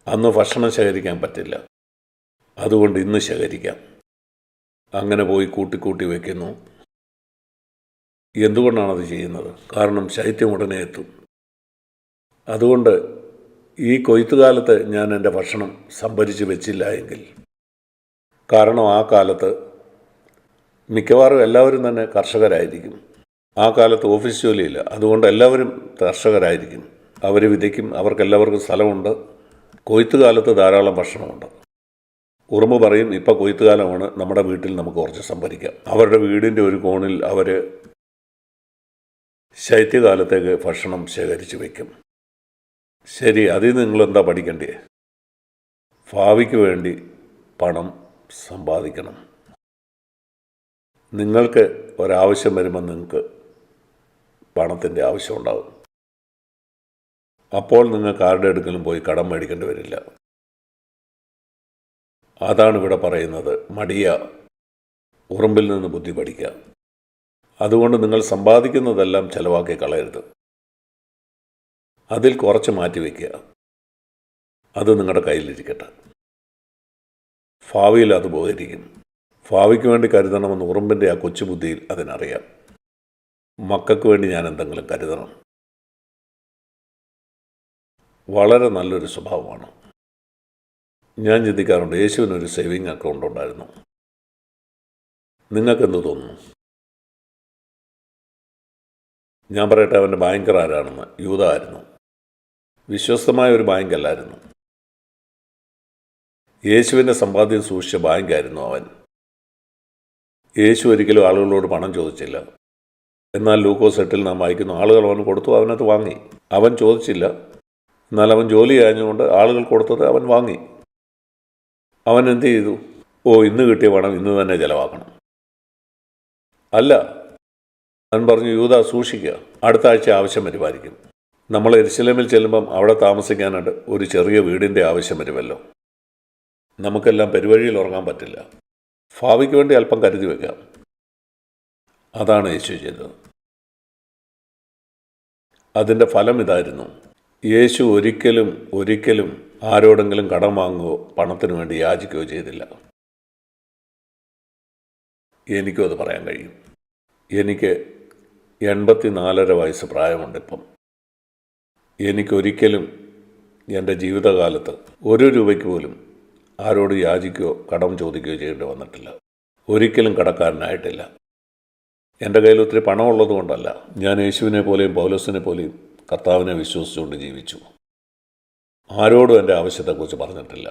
അന്ന് ഭക്ഷണം ശേഖരിക്കാൻ പറ്റില്ല, അതുകൊണ്ട് ഇന്ന് ശേഖരിക്കാം. അങ്ങനെ പോയി കൂട്ടി വയ്ക്കുന്നു. എന്തുകൊണ്ടാണത് ചെയ്യുന്നത്? കാരണം ശൈത്യം ഉടനെ എത്തും. അതുകൊണ്ട് ഈ കൊയ്ത്തുകാലത്ത് ഞാൻ എൻ്റെ ഭക്ഷണം സംഭരിച്ച് വെച്ചില്ല എങ്കിൽ, കാരണം ആ കാലത്ത് മിക്കവാറും എല്ലാവരും തന്നെ കർഷകരായിരിക്കും. ആ കാലത്ത് ഓഫീസ് ജോലിയില്ല, അതുകൊണ്ട് എല്ലാവരും കർഷകരായിരിക്കും. അവർ വിതയ്ക്കും, അവർക്കെല്ലാവർക്കും സ്ഥലമുണ്ട്. കൊയ്ത്തുകാലത്ത് ധാരാളം ഭക്ഷണമുണ്ട്. ഉറുമ്പ് പറയും, ഇപ്പം കൊയ്ത്തുകാലമാണ്, നമ്മുടെ വീട്ടിൽ നമുക്ക് കുറച്ച് സംഭരിക്കാം. അവരുടെ വീടിൻ്റെ ഒരു കോണിൽ അവർ ശൈത്യകാലത്തേക്ക് ഭക്ഷണം ശേഖരിച്ച് വയ്ക്കും. ശരി, അതിൽ നിന്ന് നിങ്ങളെന്താ പഠിക്കണ്ടേ? ഭാവിക്ക് വേണ്ടി പണം സമ്പാദിക്കണം. നിങ്ങൾക്ക് ഒരാവശ്യം വരുമ്പോൾ നിങ്ങൾക്ക് പണത്തിൻ്റെ ആവശ്യമുണ്ടാകും. അപ്പോൾ നിങ്ങൾക്ക് ആരുടെ അടുക്കലും പോയി കടം മേടിക്കേണ്ടി വരില്ല. അതാണ് ഇവിടെ പറയുന്നത്, മടിയ ഉറുമ്പിൽ നിന്ന് ബുദ്ധി പഠിക്കുക. അതുകൊണ്ട് നിങ്ങൾ സമ്പാദിക്കുന്നതെല്ലാം ചെലവാക്കി കളയരുത്. അതിൽ കുറച്ച് മാറ്റിവെക്കുക. അത് നിങ്ങളുടെ കയ്യിലിരിക്കട്ടെ. ഭാവിയിൽ അത് ഉപകരിക്കും. ഭാവിക്ക് വേണ്ടി കരുതണമെന്ന് ഉറുമ്പിൻ്റെ ആ കൊച്ചുബുദ്ധിയിൽ അതിനറിയാം. മക്കൾക്ക് വേണ്ടി ഞാൻ എന്തെങ്കിലും കരുതണം. വളരെ നല്ലൊരു സ്വഭാവമാണ്. ഞാൻ ചിന്തിക്കാറുണ്ട്, യേശുവിനൊരു സേവിങ് അക്കൗണ്ട് ഉണ്ടായിരുന്നു. നിങ്ങൾക്കെന്ത് തോന്നുന്നു? ഞാൻ പറയട്ടെ, അവൻ്റെ ബാങ്കർ ആരാണെന്ന്? യൂദ ആയിരുന്നു. വിശ്വസ്തമായ ഒരു ബാങ്കല്ലായിരുന്നു. യേശുവിൻ്റെ സമ്പാദ്യം സൂക്ഷിച്ച ബാങ്കായിരുന്നു അവൻ. യേശു ഒരിക്കലും ആളുകളോട് പണം ചോദിച്ചില്ല. എന്നാൽ ലൂക്കോസ് 8 നാം വായിക്കുന്നു, ആളുകൾ അവന് കൊടുത്തു, അവനത് വാങ്ങി. അവൻ ചോദിച്ചില്ല, എന്നാൽ അവൻ ജോലി കഴിഞ്ഞുകൊണ്ട് ആളുകൾ കൊടുത്തത് അവൻ വാങ്ങി. അവൻ എന്ത് ചെയ്തു? ഇന്ന് കിട്ടിയ പണം ഇന്ന് തന്നെ ചിലവാക്കണം. അല്ല, അവൻ പറഞ്ഞു, യൂദാ സൂക്ഷിക്കുക, അടുത്ത ആഴ്ച ആവശ്യം വരുമായിരിക്കും. നമ്മൾ യെരുശലേമിൽ ചെല്ലുമ്പം അവിടെ താമസിക്കാനായിട്ട് ഒരു ചെറിയ വീടിൻ്റെ ആവശ്യം വരുമല്ലോ. നമുക്കെല്ലാം പെരുവഴിയിൽ ഉറങ്ങാൻ പറ്റില്ല. ഭാവിക്ക് വേണ്ടി അല്പം കരുതി വയ്ക്കാം. അതാണ് യേശു ചെയ്തത്. അതിൻ്റെ ഫലം ഇതായിരുന്നു. യേശു ഒരിക്കലും ആരോടെങ്കിലും കടം വാങ്ങുകയോ പണത്തിന് വേണ്ടി യാചിക്കുകയോ ചെയ്തില്ല. എനിക്കും അത് പറയാൻ കഴിയും. എനിക്ക് 84.5 വയസ്സ് പ്രായമുണ്ടിപ്പം. എനിക്കൊരിക്കലും എൻ്റെ ജീവിതകാലത്ത് 1 രൂപയ്ക്ക് പോലും ആരോട് യാചിക്കുകയോ കടം ചോദിക്കുകയോ ചെയ്യേണ്ടി വന്നിട്ടില്ല. ഒരിക്കലും കടക്കാരനായിട്ടില്ല. എൻ്റെ കയ്യിൽ ഒത്തിരി പണമുള്ളത് കൊണ്ടല്ല. ഞാൻ യേശുവിനെ പോലെയും പൗലോസിനെ പോലെയും കർത്താവിനെ വിശ്വസിച്ചുകൊണ്ട് ജീവിച്ചു. ആരോടും എൻ്റെ ആവശ്യത്തെക്കുറിച്ച് പറഞ്ഞിട്ടില്ല.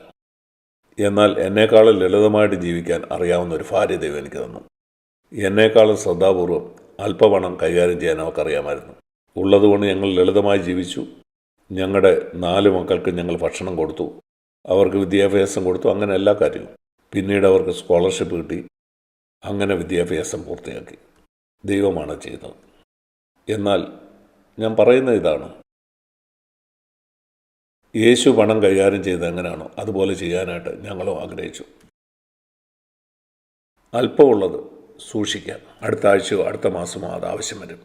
എന്നാൽ എന്നേക്കാളും ലളിതമായിട്ട് ജീവിക്കാൻ അറിയാവുന്ന ഒരു ഭാര്യ ദൈവം എനിക്ക് തന്നു. എന്നേക്കാളും ശ്രദ്ധാപൂർവം അല്പപണം കൈകാര്യം ചെയ്യാൻ അവർക്കറിയാമായിരുന്നു. ഉള്ളതുകൊണ്ട് ഞങ്ങൾ ലളിതമായി ജീവിച്ചു. ഞങ്ങളുടെ 4 മക്കൾക്ക് ഞങ്ങൾ ഭക്ഷണം കൊടുത്തു, അവർക്ക് വിദ്യാഭ്യാസം കൊടുത്തു, അങ്ങനെ എല്ലാ കാര്യവും. പിന്നീട് അവർക്ക് സ്കോളർഷിപ്പ് കിട്ടി. അങ്ങനെ വിദ്യാഭ്യാസം പൂർത്തിയാക്കി. ദൈവമാണ് ചെയ്തത്. എന്നാൽ ഞാൻ പറയുന്ന ഇതാണ്, യേശു പണം കൈകാര്യം ചെയ്ത് എങ്ങനെയാണോ അതുപോലെ ചെയ്യാനായിട്ട് ഞങ്ങളും ആഗ്രഹിച്ചു. അല്പമുള്ളത് സൂക്ഷിക്കാം. അടുത്ത ആഴ്ചയോ അടുത്ത മാസമോ അത് ആവശ്യം വരും.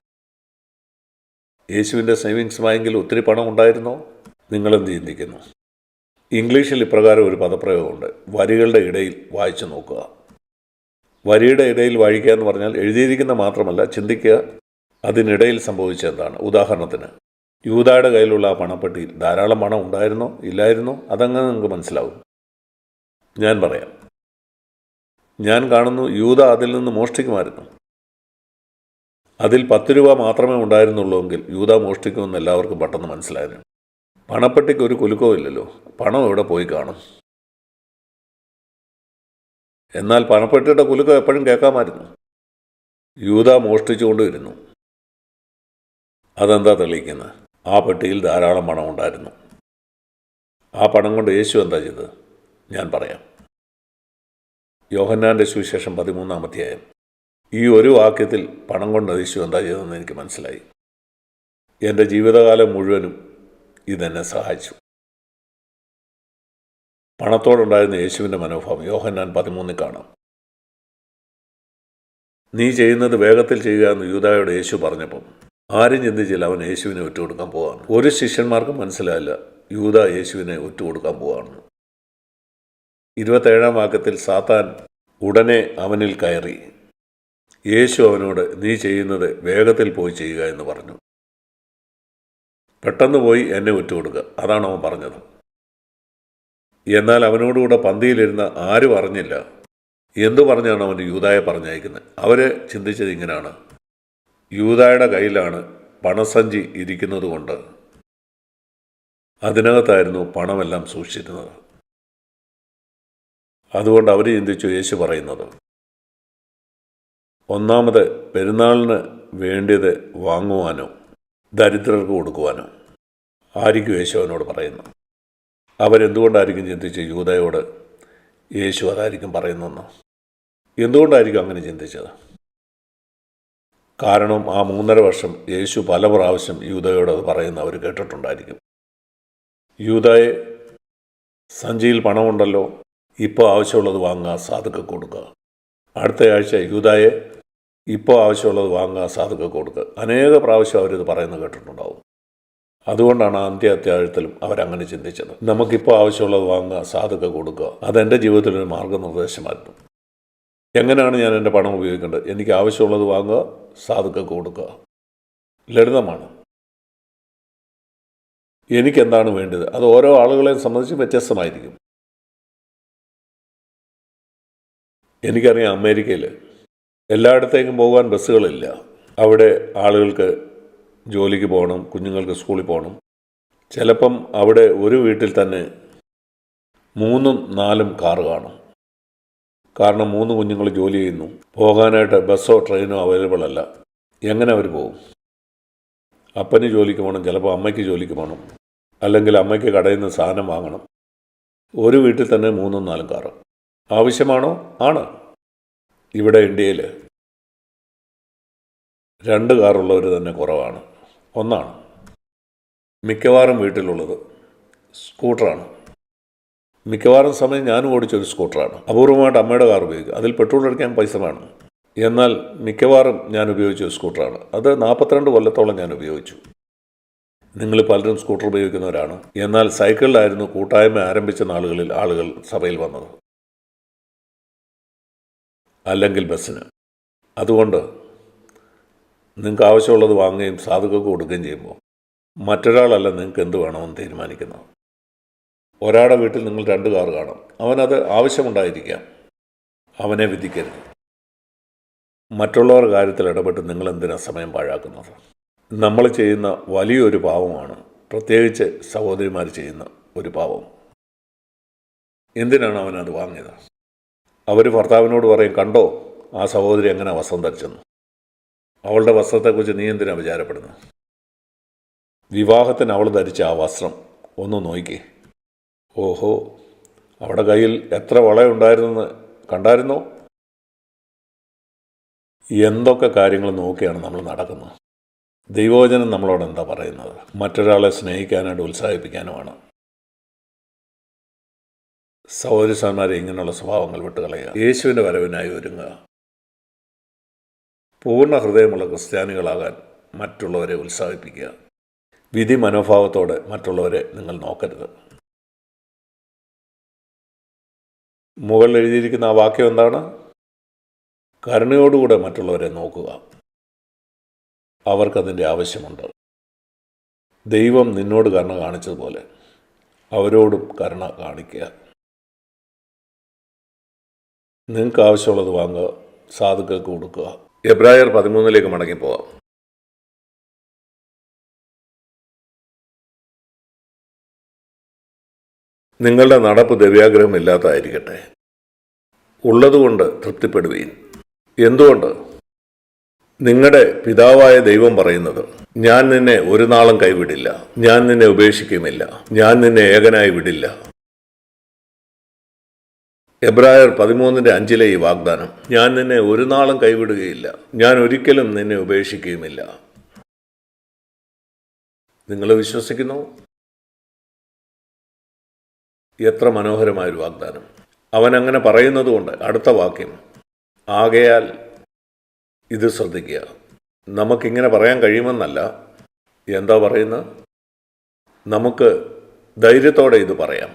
യേശുവിൻ്റെ സേവിങ്സ് ബാങ്കിൽ ഒത്തിരി പണം ഉണ്ടായിരുന്നോ? നിങ്ങളെന്ത് ചിന്തിക്കുന്നു? ഇംഗ്ലീഷിൽ ഇപ്രകാരം ഒരു പദപ്രയോഗമുണ്ട്, വരികളുടെ ഇടയിൽ വായിച്ചു നോക്കുക. വരിയുടെ ഇടയിൽ വായിക്കുക എന്ന് പറഞ്ഞാൽ എഴുതിയിരിക്കുന്ന മാത്രമല്ല, ചിന്തിക്കുക അതിനിടയിൽ സംഭവിച്ചെന്താണ്. ഉദാഹരണത്തിന്, യൂദായുടെ കയ്യിലുള്ള ആ പണപ്പെട്ടിയിൽ ധാരാളം പണം ഉണ്ടായിരുന്നോ ഇല്ലായിരുന്നോ അതങ്ങനെ നിങ്ങൾക്ക് മനസ്സിലാവും. ഞാൻ പറയാം. ഞാൻ കാണുന്നു യൂദ അതിൽ നിന്ന് മോഷ്ടിക്കുമായിരുന്നു. അതിൽ 10 രൂപ മാത്രമേ ഉണ്ടായിരുന്നുള്ളൂവെങ്കിൽ യൂദ മോഷ്ടിക്കുമെന്ന് എല്ലാവർക്കും പെട്ടെന്ന് മനസ്സിലായിരുന്നു. പണപ്പെട്ടിക്ക് ഒരു കുലുക്കവും ഇല്ലല്ലോ, പണം എവിടെ പോയി കാണും. എന്നാൽ പണപ്പെട്ടിയുടെ കുലുക്കം എപ്പോഴും കേൾക്കാമായിരുന്നു. യൂദ മോഷ്ടിച്ചുകൊണ്ടിരുന്നു. അതെന്താ തെളിയിക്കുന്നത്? ആ പെട്ടിയിൽ ധാരാളം പണം ഉണ്ടായിരുന്നു. ആ പണം കൊണ്ട് യേശു എന്താ ചെയ്തത്? ഞാൻ പറയാം. യോഹന്നാൻ്റെ സുവിശേഷം 13-ാം അധ്യായം. ഈ ഒരു വാക്യത്തിൽ പണം കൊണ്ട് യേശു എന്താ ചെയ്തതെന്ന് എനിക്ക് മനസ്സിലായി. എൻ്റെ ജീവിതകാലം മുഴുവനും ഇതെന്നെ സഹായിച്ചു. പണത്തോടുണ്ടായിരുന്ന യേശുവിൻ്റെ മനോഭാവം യോഹന്നാൻ 13 കാണാം. നീ ചെയ്യുന്നത് വേഗത്തിൽ ചെയ്യുക എന്ന് യൂദായോട് യേശു പറഞ്ഞപ്പം ആരും ചിന്തിച്ചില്ല അവൻ യേശുവിനെ ഒറ്റുകൊടുക്കാൻ പോവാണ്. ഒരു ശിഷ്യന്മാർക്കും മനസ്സിലായില്ല യൂദ യേശുവിനെ ഒറ്റുകൊടുക്കാൻ പോവാണ്. 27-ാം വാക്യത്തിൽ സാത്താൻ ഉടനെ അവനിൽ കയറി. യേശു അവനോട് നീ ചെയ്യുന്നത് വേഗത്തിൽ പോയി ചെയ്യുക എന്ന് പറഞ്ഞു. പെട്ടെന്ന് പോയി എന്നെ ഒറ്റുകൊടുക്കുക, അതാണ് അവൻ പറഞ്ഞത്. എന്നാൽ അവനോടുകൂടെ പന്തിയിലിരുന്ന ആരും അറിഞ്ഞില്ല. എന്തു പറഞ്ഞാണ് അവൻ യൂദായെ പറഞ്ഞയക്കുന്നത്? അവർ ചിന്തിച്ചത് ഇങ്ങനെയാണ്, യൂദായുടെ കയ്യിലാണ് പണസഞ്ചി ഇരിക്കുന്നത് കൊണ്ട് അതിനകത്തായിരുന്നു പണമെല്ലാം സൂക്ഷിച്ചിരുന്നത്. അതുകൊണ്ട് അവർ ചിന്തിച്ചു യേശു പറയുന്നത് ഒന്നാമത് പെരുന്നാളിന് വേണ്ടിയത് വാങ്ങുവാനോ ദരിദ്രർക്ക് കൊടുക്കുവാനോ ആയിരിക്കും യേശു അവനോട് പറയുന്നത്. അവരെന്തുകൊണ്ടായിരിക്കും ചിന്തിച്ച് യൂദയോട് യേശു അതായിരിക്കും പറയുന്നതെന്ന്? എന്തുകൊണ്ടായിരിക്കും അങ്ങനെ ചിന്തിച്ചത്? കാരണം ആ 3.5 വർഷം യേശു പല പ്രാവശ്യം യൂദയോട് അത് പറയുന്ന അവർ കേട്ടിട്ടുണ്ടായിരിക്കും. യൂദയെ, സഞ്ചിയിൽ പണമുണ്ടല്ലോ, ഇപ്പോൾ ആവശ്യമുള്ളത് വാങ്ങുക, സാധുക്ക കൊടുക്കുക. അടുത്ത ആഴ്ച യൂദയെ, ഇപ്പോൾ ആവശ്യമുള്ളത് വാങ്ങുക, സാധുക്ക കൊടുക്കുക. അനേക പ്രാവശ്യം അവരിത് പറയുന്നത് കേട്ടിട്ടുണ്ടാവും. അതുകൊണ്ടാണ് അന്ത്യ അത്യാഴത്തിലും അവരങ്ങനെ ചിന്തിച്ചത്. നമുക്കിപ്പോൾ ആവശ്യമുള്ളത് വാങ്ങുക, സാധുക്ക കൊടുക്കുക. അതെൻ്റെ ജീവിതത്തിലൊരു മാർഗനിർദ്ദേശമായിരുന്നു. എങ്ങനെയാണ് ഞാൻ എൻ്റെ പണം ഉപയോഗിക്കേണ്ടത്? എനിക്ക് ആവശ്യമുള്ളത് വാങ്ങുക, സാധുക്ക കൊടുക്കുക. ലളിതമാണ്. എനിക്കെന്താണ് വേണ്ടത്? അത് ഓരോ ആളുകളെയും സംബന്ധിച്ച് വ്യത്യസ്തമായിരിക്കും. എനിക്കറിയാം, അമേരിക്കയിൽ എല്ലായിടത്തേക്കും പോകാൻ ബസ്സുകളില്ല. അവിടെ ആളുകൾക്ക് ജോലിക്ക് പോകണം, കുഞ്ഞുങ്ങൾക്ക് സ്കൂളിൽ പോകണം. ചിലപ്പം അവിടെ ഒരു വീട്ടിൽ തന്നെ 3-4 കാറ് കാണും. കാരണം 3 കുഞ്ഞുങ്ങൾ ജോലി ചെയ്യുന്നു. പോകാനായിട്ട് ബസ്സോ ട്രെയിനോ അവൈലബിൾ അല്ല. എങ്ങനെ അവർ പോകും? അപ്പന് ജോലിക്ക് പോകണം, ചിലപ്പോൾ അമ്മയ്ക്ക് ജോലിക്ക് പോകണം, അല്ലെങ്കിൽ അമ്മയ്ക്ക് കടയിൽ നിന്ന് സാധനം വാങ്ങണം. ഒരു വീട്ടിൽ തന്നെ 3-4 കാറ് ആവശ്യമാണോ? ആണ്. ഇവിടെ ഇന്ത്യയിൽ 2 കാറുള്ളവർ തന്നെ കുറവാണ്. ഒന്നാണ്. മിക്കവാറും വീട്ടിലുള്ളത് സ്കൂട്ടറാണ്. മിക്കവാറും സമയം ഞാനും ഓടിച്ചൊരു സ്കൂട്ടറാണ്. അപൂർവമായിട്ട് അമ്മയുടെ കാർ ഉപയോഗിക്കുക. അതിൽ പെട്രോൾ അടിക്കാൻ പൈസ വേണം. എന്നാൽ മിക്കവാറും ഞാൻ ഉപയോഗിച്ച സ്കൂട്ടറാണ്. അത് 42 കൊല്ലത്തോളം ഞാൻ ഉപയോഗിച്ചു. നിങ്ങൾ പലരും സ്കൂട്ടർ ഉപയോഗിക്കുന്നവരാണ്. എന്നാൽ സൈക്കിളിലായിരുന്നു കൂട്ടായ്മ ആരംഭിച്ച നാളുകളിൽ ആളുകൾ സഭയിൽ വന്നത്, അല്ലെങ്കിൽ ബസ്സിന്. അതുകൊണ്ട് നിങ്ങൾക്ക് ആവശ്യമുള്ളത് വാങ്ങുകയും സാധുക്കൾക്ക് കൊടുക്കുകയും ചെയ്യുമ്പോൾ മറ്റൊരാളല്ല നിങ്ങൾക്ക് എന്ത് വേണമെന്ന് തീരുമാനിക്കുന്നത്. ഒരാളുടെ വീട്ടിൽ നിങ്ങൾ 2 കാർ കാണും. അവനത് ആവശ്യമുണ്ടായിരിക്കാം. അവനെ വിധിക്കരുത്. മറ്റുള്ളവരുടെ കാര്യത്തിൽ ഇടപെട്ട് നിങ്ങൾ എന്തിനാണ് സമയം പാഴാക്കുന്നത്? നമ്മൾ ചെയ്യുന്ന വലിയൊരു പാവമാണ്, പ്രത്യേകിച്ച് സഹോദരിമാർ ചെയ്യുന്ന ഒരു പാവം. എന്തിനാണ് അവനത് വാങ്ങിയത്? അവർ ഭർത്താവിനോട് പറയും, കണ്ടോ ആ സഹോദരി എങ്ങനെ വസ്ത്രം ധരിച്ചെന്ന്. അവളുടെ വസ്ത്രത്തെക്കുറിച്ച് നീ എന്തിനാണ് വിചാരപ്പെടുന്നത്? വിവാഹത്തിന് അവൾ ധരിച്ച ആ വസ്ത്രം ഒന്ന് നോക്കിക്കേ. ഓഹോ, അവിടെ കയ്യിൽ എത്ര വളയുണ്ടായിരുന്നെന്ന് കണ്ടായിരുന്നോ? എന്തൊക്കെ കാര്യങ്ങൾ നോക്കിയാണ് നമ്മൾ നടക്കുന്നത്. ദൈവവചനം നമ്മളോട് എന്താ പറയുന്നത്? മറ്റൊരാളെ സ്നേഹിക്കാനായിട്ട് ഉത്സാഹിപ്പിക്കാനുമാണ്. സഹോദരി സഹോദരന്മാരെ, ഇങ്ങനെയുള്ള സ്വഭാവങ്ങൾ വിട്ടുകളയുക. യേശുവിൻ്റെ വരവിനായി ഒരുങ്ങുക. പൂർണ്ണ ഹൃദയമുള്ള ക്രിസ്ത്യാനികളാകാൻ മറ്റുള്ളവരെ ഉത്സാഹിപ്പിക്കുക. വിധി മനോഭാവത്തോടെ മറ്റുള്ളവരെ നിങ്ങൾ നോക്കരുത്. മുകളിൽ എഴുതിയിരിക്കുന്ന ആ വാക്യം എന്താണ്? കരുണയോടുകൂടെ മറ്റുള്ളവരെ നോക്കുക. അവർക്കതിൻ്റെ ആവശ്യമുണ്ട്. ദൈവം നിന്നോട് കരുണ കാണിച്ചതുപോലെ അവരോടും കരുണ കാണിക്കുക. നിങ്ങൾക്ക് ആവശ്യമുള്ളത് വാങ്ങുക, സാധുക്കൾക്ക് കൊടുക്കുക. എബ്രായർ 13 മടങ്ങിപ്പോവാം. നിങ്ങളുടെ നടപ്പ് ദ്രവ്യാഗ്രഹമില്ലാത്തതായിരിക്കട്ടെ. ഉള്ളതുകൊണ്ട് തൃപ്തിപ്പെടുവീൻ. എന്തുകൊണ്ട്? നിങ്ങളുടെ പിതാവായ ദൈവം പറയുന്നത്, ഞാൻ നിന്നെ ഒരു നാളും കൈവിടില്ല, ഞാൻ നിന്നെ ഉപേക്ഷിക്കുമില്ല, ഞാൻ നിന്നെ ഏകനായി വിടില്ല. എബ്രായർ 13:5 ഈ വാഗ്ദാനം, ഞാൻ നിന്നെ ഒരു നാളും കൈവിടുകയില്ല, ഞാൻ ഒരിക്കലും നിന്നെ ഉപേക്ഷിക്കുകയുമില്ല. നിങ്ങൾ വിശ്വസിക്കുന്നു? എത്ര മനോഹരമായൊരു വാഗ്ദാനം. അവൻ അങ്ങനെ പറയുന്നതുകൊണ്ട് അടുത്ത വാക്യം, ആകയാൽ ഇത് ശ്രദ്ധിക്കുക. നമുക്കിങ്ങനെ പറയാൻ കഴിയുമെന്നല്ല. എന്താ പറയുന്നത്? നമുക്ക് ധൈര്യത്തോടെ ഇത് പറയാം.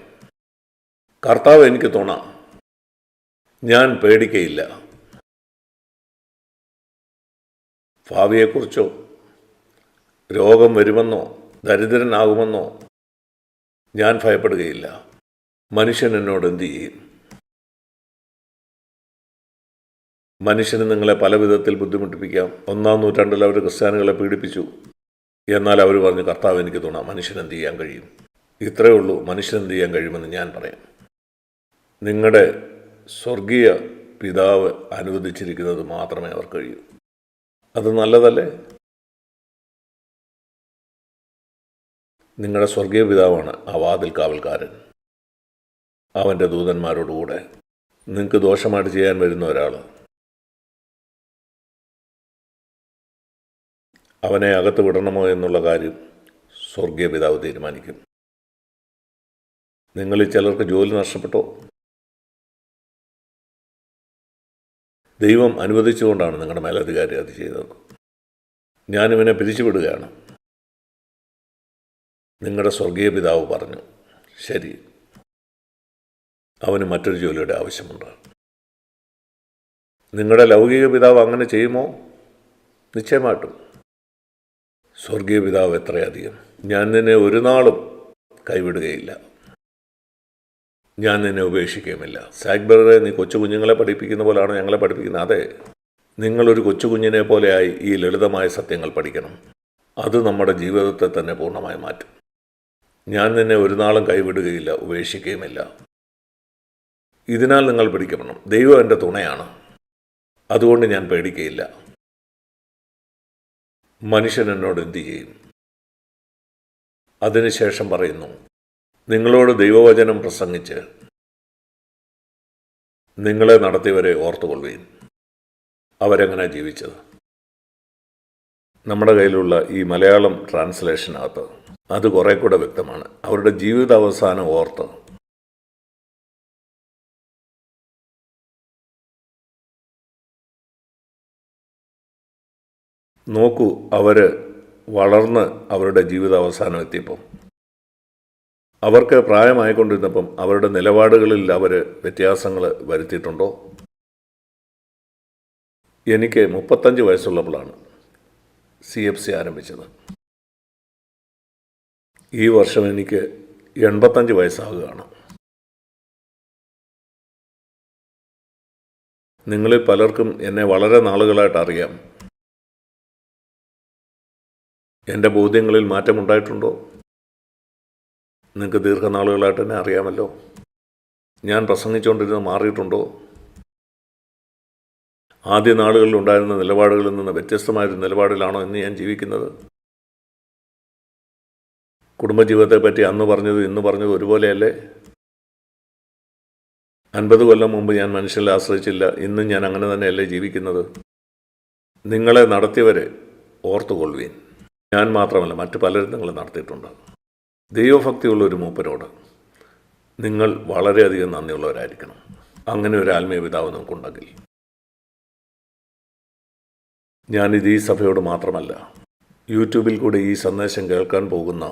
കർത്താവ് എനിക്ക് തുണ, ഞാൻ പേടിക്കയില്ല. ഭാവിയെക്കുറിച്ചോ രോഗം വരുമെന്നോ ദരിദ്രനാകുമെന്നോ ഞാൻ ഭയപ്പെടുകയില്ല. മനുഷ്യൻ എന്നോട് എന്തു ചെയ്യും? മനുഷ്യന് നിങ്ങളെ പല വിധത്തിൽ ബുദ്ധിമുട്ടിപ്പിക്കാം. 1-ാം നൂറ്റാണ്ടിൽ അവർ ക്രിസ്ത്യാനികളെ പീഡിപ്പിച്ചു. എന്നാൽ അവർ പറഞ്ഞു, കർത്താവ് എനിക്ക് തുണ, മനുഷ്യൻ എന്ത് ചെയ്യാൻ കഴിയും? ഇത്രയേ ഉള്ളൂ, മനുഷ്യൻ എന്ത് ചെയ്യാൻ കഴിയുമെന്ന് ഞാൻ പറയാം. നിങ്ങളുടെ സ്വർഗീയ പിതാവ് അനുവദിച്ചിരിക്കുന്നത് മാത്രമേ അവർക്ക് കഴിയൂ. അത് നല്ലതല്ലേ? നിങ്ങളുടെ സ്വർഗീയ പിതാവാണ് ആ വാതിൽ കാവൽക്കാരൻ. അവൻ്റെ ദൂതന്മാരോടുകൂടെ നിങ്ങൾക്ക് ദോഷമായിട്ട് ചെയ്യാൻ വരുന്ന ഒരാൾ, അവനെ അകത്ത് വിടണമോ എന്നുള്ള കാര്യം സ്വർഗീയ പിതാവ് തീരുമാനിക്കും. നിങ്ങളിൽ ചിലർക്ക് ജോലി നഷ്ടപ്പെട്ടോ? ദൈവം അനുവദിച്ചുകൊണ്ടാണ് നിങ്ങളുടെ മേലധികാരി അത് ചെയ്തത്. ഞാനിവനെ പിരിച്ചുവിടുകയാണ്. നിങ്ങളുടെ സ്വർഗീയ പിതാവ് പറഞ്ഞു, ശരി, അവന് മറ്റൊരു ജോലിയുടെ ആവശ്യമുണ്ട്. നിങ്ങളുടെ ലൗകിക പിതാവ് അങ്ങനെ ചെയ്യുമോ? നിശ്ചയമായിട്ടും. സ്വർഗീയ പിതാവ് എത്രയധികം, ഞാൻ നിന്നെ ഒരു നാളും കൈവിടുകയില്ല, ഞാൻ നിന്നെ ഉപേക്ഷിക്കുകയുമില്ല. സാഗ്ബറെ, നീ കൊച്ചു കുഞ്ഞുങ്ങളെ പഠിപ്പിക്കുന്ന പോലെയാണ് ഞങ്ങളെ പഠിപ്പിക്കുന്നത്. അതെ, നിങ്ങളൊരു കൊച്ചു കുഞ്ഞിനെ പോലെയായി ഈ ലളിതമായ സത്യങ്ങൾ പഠിക്കണം. അത് നമ്മുടെ ജീവിതത്തെ തന്നെ പൂർണ്ണമായി മാറ്റും. ഞാൻ നിന്നെ ഒരു നാളും കൈവിടുകയില്ല, ഉപേക്ഷിക്കുകയുമില്ല. ഇതിനാൽ നിങ്ങൾ പിടിക്കണം. ദൈവം എൻ്റെ തുണയാണ്, അതുകൊണ്ട് ഞാൻ പേടിക്കുകയില്ല. മനുഷ്യൻ എന്നോട് എന്തു ചെയ്യും? അതിനുശേഷം പറയുന്നു, നിങ്ങളോട് ദൈവവചനം പ്രസംഗിച്ച് നിങ്ങളെ നടത്തിയവരെ ഓർത്തുകൊള്ളുകയും. അവരെങ്ങനെ ജീവിച്ചത്? നമ്മുടെ കയ്യിലുള്ള ഈ മലയാളം ട്രാൻസ്ലേഷനകത്ത് അത് കുറെ കൂടെ വ്യക്തമാണ്. അവരുടെ ജീവിതാവസാനം ഓർത്ത്. നോക്കൂ, അവർ വളർന്ന് അവരുടെ ജീവിതാവസാനം എത്തിയപ്പം, അവർക്ക് പ്രായമായിക്കൊണ്ടിരുന്നപ്പം അവരുടെ നിലപാടുകളിൽ അവർ വ്യത്യാസങ്ങൾ വരുത്തിയിട്ടുണ്ടോ? എനിക്ക് 35 വയസ്സുള്ളപ്പോഴാണ് CFC ആരംഭിച്ചത്. ഈ വർഷം എനിക്ക് 85 വയസ്സാകുകയാണ്. നിങ്ങളിൽ പലർക്കും എന്നെ വളരെ നാളുകളായിട്ട് അറിയാം. എൻ്റെ ബോധ്യങ്ങളിൽ മാറ്റമുണ്ടായിട്ടുണ്ടോ? നിങ്ങൾക്ക് ദീർഘനാളുകളായിട്ട് തന്നെ അറിയാമല്ലോ. ഞാൻ പ്രസംഗിച്ചുകൊണ്ടിരുന്നത് മാറിയിട്ടുണ്ടോ? ആദ്യ നാളുകളിൽ ഉണ്ടായിരുന്ന നിലപാടുകളിൽ നിന്ന് വ്യത്യസ്തമായൊരു നിലപാടിലാണോ ഇന്ന് ഞാൻ ജീവിക്കുന്നത്? കുടുംബജീവിതത്തെപ്പറ്റി അന്ന് പറഞ്ഞത് ഇന്ന് പറഞ്ഞത് ഒരുപോലെയല്ലേ? 50 കൊല്ലം മുമ്പ് ഞാൻ മനുഷ്യരെ ആശ്രയിച്ചില്ല, ഇന്നും ഞാൻ അങ്ങനെ തന്നെയല്ലേ ജീവിക്കുന്നത്? നിങ്ങളെ നടത്തിയവരെ ഓർത്തുകൊള്ളുവീൻ. ഞാൻ മാത്രമല്ല, മറ്റു പലരും നിങ്ങളെ നടത്തിയിട്ടുണ്ട്. ദൈവഭക്തിയുള്ള ഒരു മൂപ്പരോട് നിങ്ങൾ വളരെയധികം നന്ദിയുള്ളവരായിരിക്കണം. അങ്ങനെ ഒരു ആത്മീയ പിതാവ് നമുക്കുണ്ടെങ്കിൽ. ഞാനിത് ഈ സഭയോട് മാത്രമല്ല, യൂട്യൂബിൽ കൂടി ഈ സന്ദേശം കേൾക്കാൻ പോകുന്ന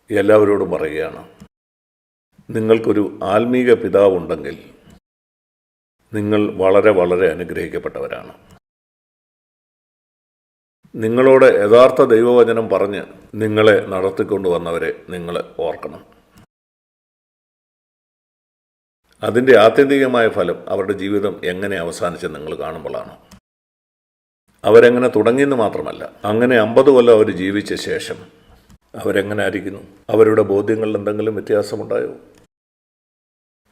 എല്ലാവരോടും പറയുകയാണ്, നിങ്ങൾക്കൊരു ആത്മീക പിതാവുണ്ടെങ്കിൽ നിങ്ങൾ വളരെ വളരെ അനുഗ്രഹിക്കപ്പെട്ടവരാണ്. നിങ്ങളോട് യഥാർത്ഥ ദൈവവചനം പറഞ്ഞ് നിങ്ങളെ നടത്തിക്കൊണ്ടുവന്നവരെ നിങ്ങൾ ഓർക്കണം. അതിൻ്റെ ആത്യന്തികമായ ഫലം അവരുടെ ജീവിതം എങ്ങനെ അവസാനിച്ചെന്ന് നിങ്ങൾ കാണുമ്പോഴാണ്. അവരെങ്ങനെ തുടങ്ങിയെന്ന് മാത്രമല്ല, അങ്ങനെ 50 കൊല്ലം അവർ ജീവിച്ച ശേഷം അവരെങ്ങനെ ആയിരിക്കുന്നു? അവരുടെ ബോധ്യങ്ങളിൽ എന്തെങ്കിലും വ്യത്യാസമുണ്ടായോ?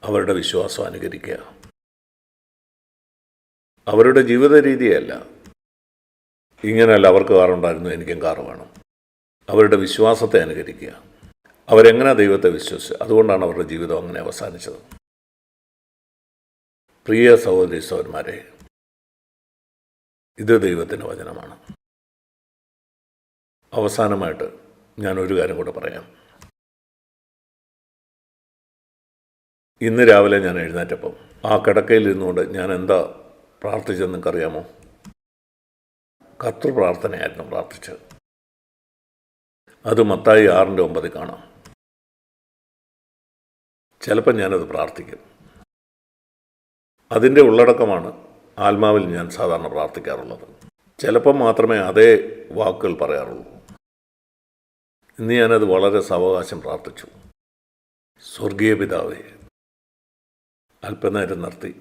അവരുടെ വിശ്വാസം അനുകരിക്കുക. അവരുടെ ജീവിത രീതിയല്ല, ഇങ്ങനെയല്ല അവർക്ക് കാറുണ്ടായിരുന്നു എനിക്കും കാറ് വേണം. അവരുടെ വിശ്വാസത്തെ അനുകരിക്കുക. അവരെങ്ങനെ ദൈവത്തെ വിശ്വസിച്ചു, അതുകൊണ്ടാണ് അവരുടെ ജീവിതം അങ്ങനെ അവസാനിച്ചത്. പ്രിയ സഹോദരി സഹോദരന്മാരെ, ഇത് ദൈവത്തിൻ്റെ വചനമാണ്. അവസാനമായിട്ട് ഞാനൊരു കാര്യം കൂടെ പറയാം. ഇന്ന് രാവിലെ ഞാൻ എഴുന്നേറ്റപ്പം ആ കിടക്കയിൽ ഇരുന്നുകൊണ്ട് ഞാൻ എന്താ പ്രാർത്ഥിച്ചതെന്ന് നിങ്ങൾക്കറിയാമോ? കർത്തൃ പ്രാർത്ഥനയായിരുന്നു പ്രാർത്ഥിച്ചത്. അത് മത്തായി 6:9 കാണാം. ചിലപ്പോൾ ഞാനത് പ്രാർത്ഥിക്കും. അതിൻ്റെ ഉള്ളടക്കമാണ് ആത്മാവിൽ ഞാൻ സാധാരണ പ്രാർത്ഥിക്കാറുള്ളത്. ചിലപ്പം മാത്രമേ അതേ വാക്കുകൾ പറയാറുള്ളൂ. ഇന്ന് ഞാനത് വളരെ സാവകാശം പ്രാർത്ഥിച്ചു. സ്വർഗീയ പിതാവേ, അല്പനേരം നിർത്തി.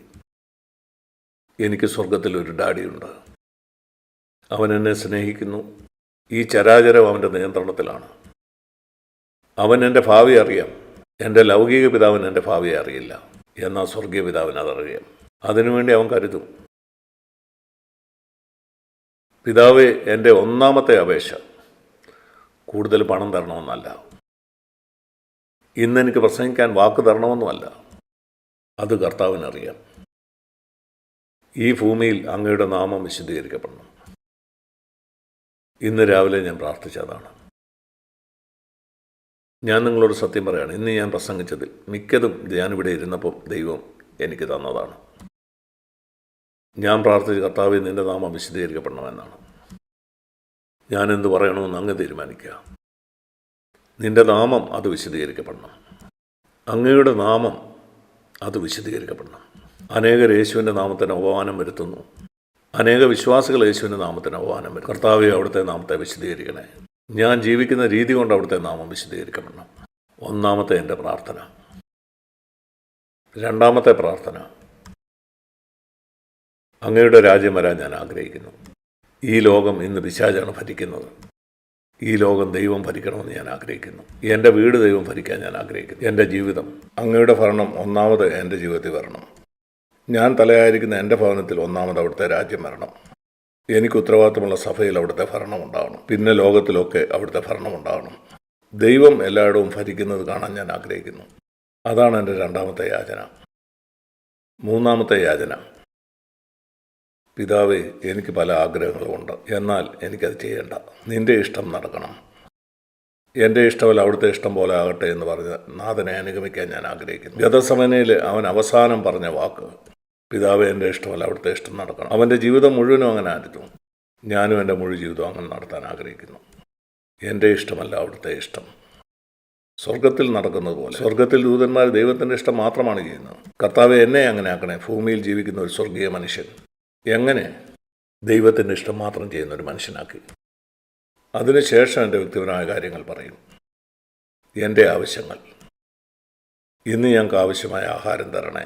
എനിക്ക് സ്വർഗത്തിലൊരു ഡാഡിയുണ്ട്. അവൻ എന്നെ സ്നേഹിക്കുന്നു. ഈ ചരാചരം അവൻ്റെ നിയന്ത്രണത്തിലാണ്. അവൻ എൻ്റെ ഭാവി അറിയാം. എൻ്റെ ലൗകിക പിതാവിന് എൻ്റെ ഭാവിയെ അറിയില്ല. എന്നാൽ സ്വർഗീയ പിതാവിന് അതറിയാം. അതിനുവേണ്ടി അവൻ കരുതും. പിതാവേ, എൻ്റെ ഒന്നാമത്തെ അപേക്ഷ കൂടുതൽ പണം തരണമെന്നല്ല, ഇന്നെനിക്ക് പ്രസംഗിക്കാൻ വാക്ക് തരണമെന്നുമല്ല. അത് കർത്താവിനറിയാം. ഈ ഭൂമിയിൽ അങ്ങയുടെ നാമം വിശുദ്ധീകരിക്കപ്പെടണം. ഇന്ന് രാവിലെ ഞാൻ പ്രാർത്ഥിച്ചതാണ്. ഞാൻ നിങ്ങളോട് സത്യം പറയുകയാണ്, ഇന്ന് ഞാൻ പ്രസംഗിച്ചതിൽ മിക്കതും ഞാനിവിടെ ഇരുന്നപ്പം ദൈവം എനിക്ക് തന്നതാണ്. ഞാൻ പ്രാർത്ഥിച്ച കർത്താവേ, നിൻ്റെ നാമം വിശുദ്ധീകരിക്കപ്പെടണമെന്നാണ്. ഞാനെന്ത് പറയണമെന്ന് അങ്ങ് തീരുമാനിക്കുക. നിൻ്റെ നാമം അത് വിശുദ്ധീകരിക്കപ്പെടണം. അങ്ങയുടെ നാമം അത് വിശുദ്ധീകരിക്കപ്പെടണം. അനേകർ യേശുവിൻ്റെ നാമത്തിന് അപമാനം വരുത്തുന്നു. അനേക വിശ്വാസികൾ യേശുവിൻ്റെ നാമത്തിന് അപമാനം വരും. കർത്താവേ, അവിടുത്തെ നാമത്തെ വിശുദ്ധീകരിക്കണേ. ഞാൻ ജീവിക്കുന്ന രീതി കൊണ്ട് അവിടുത്തെ നാമം വിശുദ്ധീകരിക്കപ്പെടണം. ഒന്നാമത്തെ എൻ്റെ പ്രാർത്ഥന. രണ്ടാമത്തെ പ്രാർത്ഥന, അങ്ങയുടെ രാജ്യം വരാൻ ഞാൻ ആഗ്രഹിക്കുന്നു. ഈ ലോകം ഇന്ന് പിശാചാണ് ഭരിക്കുന്നത്. ഈ ലോകം ദൈവം ഭരിക്കണമെന്ന് ഞാൻ ആഗ്രഹിക്കുന്നു. എൻ്റെ വീട് ദൈവം ഭരിക്കാൻ ഞാൻ ആഗ്രഹിക്കുന്നു. എൻ്റെ ജീവിതം, അങ്ങയുടെ ഭരണം ഒന്നാമത് എൻ്റെ ജീവിതത്തിൽ വരണം. ഞാൻ തലയായിരിക്കുന്ന എൻ്റെ ഭവനത്തിൽ ഒന്നാമത് അവിടുത്തെ രാജ്യം വരണം. എനിക്ക് ഉത്തരവാദിത്തമുള്ള സഭയിൽ അവിടുത്തെ ഭരണം ഉണ്ടാകണം. പിന്നെ ലോകത്തിലൊക്കെ അവിടുത്തെ ഭരണം ഉണ്ടാകണം. ദൈവം എല്ലായിടവും ഭരിക്കുന്നത് കാണാൻ ഞാൻ ആഗ്രഹിക്കുന്നു. അതാണ് എൻ്റെ രണ്ടാമത്തെ യാചന. മൂന്നാമത്തെ യാചന, പിതാവേ, എനിക്ക് പല ആഗ്രഹങ്ങളുമുണ്ട്, എന്നാൽ എനിക്കത് ചെയ്യേണ്ട. നിൻ്റെ ഇഷ്ടം നടക്കണം. എൻ്റെ ഇഷ്ടമല്ല, അവിടുത്തെ ഇഷ്ടം പോലെ ആകട്ടെ എന്ന് പറഞ്ഞ് നാഥനെ അനുഗമിക്കാൻ ഞാൻ ആഗ്രഹിക്കുന്നു. ഗതസമനയിൽ അവൻ അവസാനം പറഞ്ഞ വാക്ക്, പിതാവേ, എൻ്റെ ഇഷ്ടമല്ല, അവിടുത്തെ ഇഷ്ടം നടക്കണം. അവൻ്റെ ജീവിതം മുഴുവനും അങ്ങനെ ആയിരുന്നു. ഞാനും എൻ്റെ മുഴുവൻ ജീവിതം അങ്ങനെ നടത്താൻ ആഗ്രഹിക്കുന്നു. എൻ്റെ ഇഷ്ടമല്ല, അവിടുത്തെ ഇഷ്ടം. സ്വർഗത്തിൽ നടക്കുന്നത് പോലെ. സ്വർഗത്തിൽ ദൂതന്മാർ ദൈവത്തിൻ്റെ ഇഷ്ടം മാത്രമാണ് ചെയ്യുന്നത്. കർത്താവെ, എന്നെ അങ്ങനെ ആക്കണേ. ഭൂമിയിൽ ജീവിക്കുന്ന ഒരു സ്വർഗീയ മനുഷ്യൻ എങ്ങനെ ദൈവത്തിൻ്റെ ഇഷ്ടം മാത്രം ചെയ്യുന്ന ഒരു മനുഷ്യനാക്കി. അതിനുശേഷം എൻ്റെ വ്യക്തിപരമായ കാര്യങ്ങൾ പറയും. എൻ്റെ ആവശ്യങ്ങൾ, ഇന്ന് ഞങ്ങൾക്ക് ആവശ്യമായ ആഹാരം തരണേ.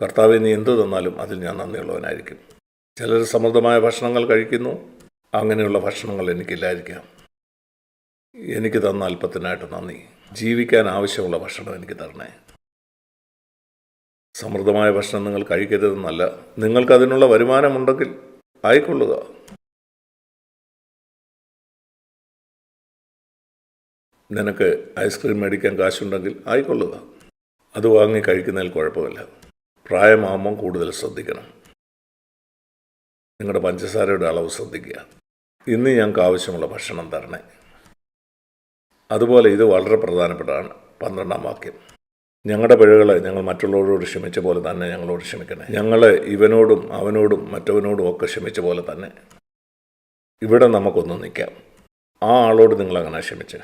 കർത്താവെ, നീ എന്തു തന്നാലും അതിൽ ഞാൻ നന്ദിയുള്ളവനായിരിക്കും. ചിലർ സമൃദ്ധമായ ഭക്ഷണങ്ങൾ കഴിക്കുന്നു. അങ്ങനെയുള്ള ഭക്ഷണങ്ങൾ എനിക്കില്ലായിരിക്കാം. എനിക്ക് തന്ന അല്പത്തിനായിട്ട് നന്ദി. ജീവിക്കാൻ ആവശ്യമുള്ള ഭക്ഷണം എനിക്ക് തരണേ. സമൃദ്ധമായ ഭക്ഷണം നിങ്ങൾ കഴിക്കരുതെന്നല്ല, നിങ്ങൾക്കതിനുള്ള വരുമാനമുണ്ടെങ്കിൽ ആയിക്കൊള്ളുക. നിനക്ക് ഐസ്ക്രീം മേടിക്കാൻ കാശുണ്ടെങ്കിൽ ആയിക്കൊള്ളുക. അത് വാങ്ങി കഴിക്കുന്നതിൽ കുഴപ്പമില്ല. പ്രായമാകുമ്പം കൂടുതൽ ശ്രദ്ധിക്കണം. നിങ്ങളുടെ പഞ്ചസാരയുടെ അളവ് ശ്രദ്ധിക്കുക. ഇന്ന് ഞങ്ങൾക്ക് ആവശ്യമുള്ള ഭക്ഷണം തരണേ. അതുപോലെ ഇത് വളരെ പ്രധാനപ്പെട്ടതാണ്. 12-ാം വാക്യം, ഞങ്ങളുടെ പിഴകളെ ഞങ്ങൾ മറ്റുള്ളവരോട് ക്ഷമിച്ച പോലെ തന്നെ ഞങ്ങളോട് ക്ഷമിക്കണേ. ഞങ്ങൾ ഇവനോടും അവനോടും മറ്റവനോടും ഒക്കെ ക്ഷമിച്ച പോലെ തന്നെ. ഇവിടെ നമുക്കൊന്ന് നിൽക്കാം. ആ ആളോട് നിങ്ങളങ്ങനെ ക്ഷമിച്ച്.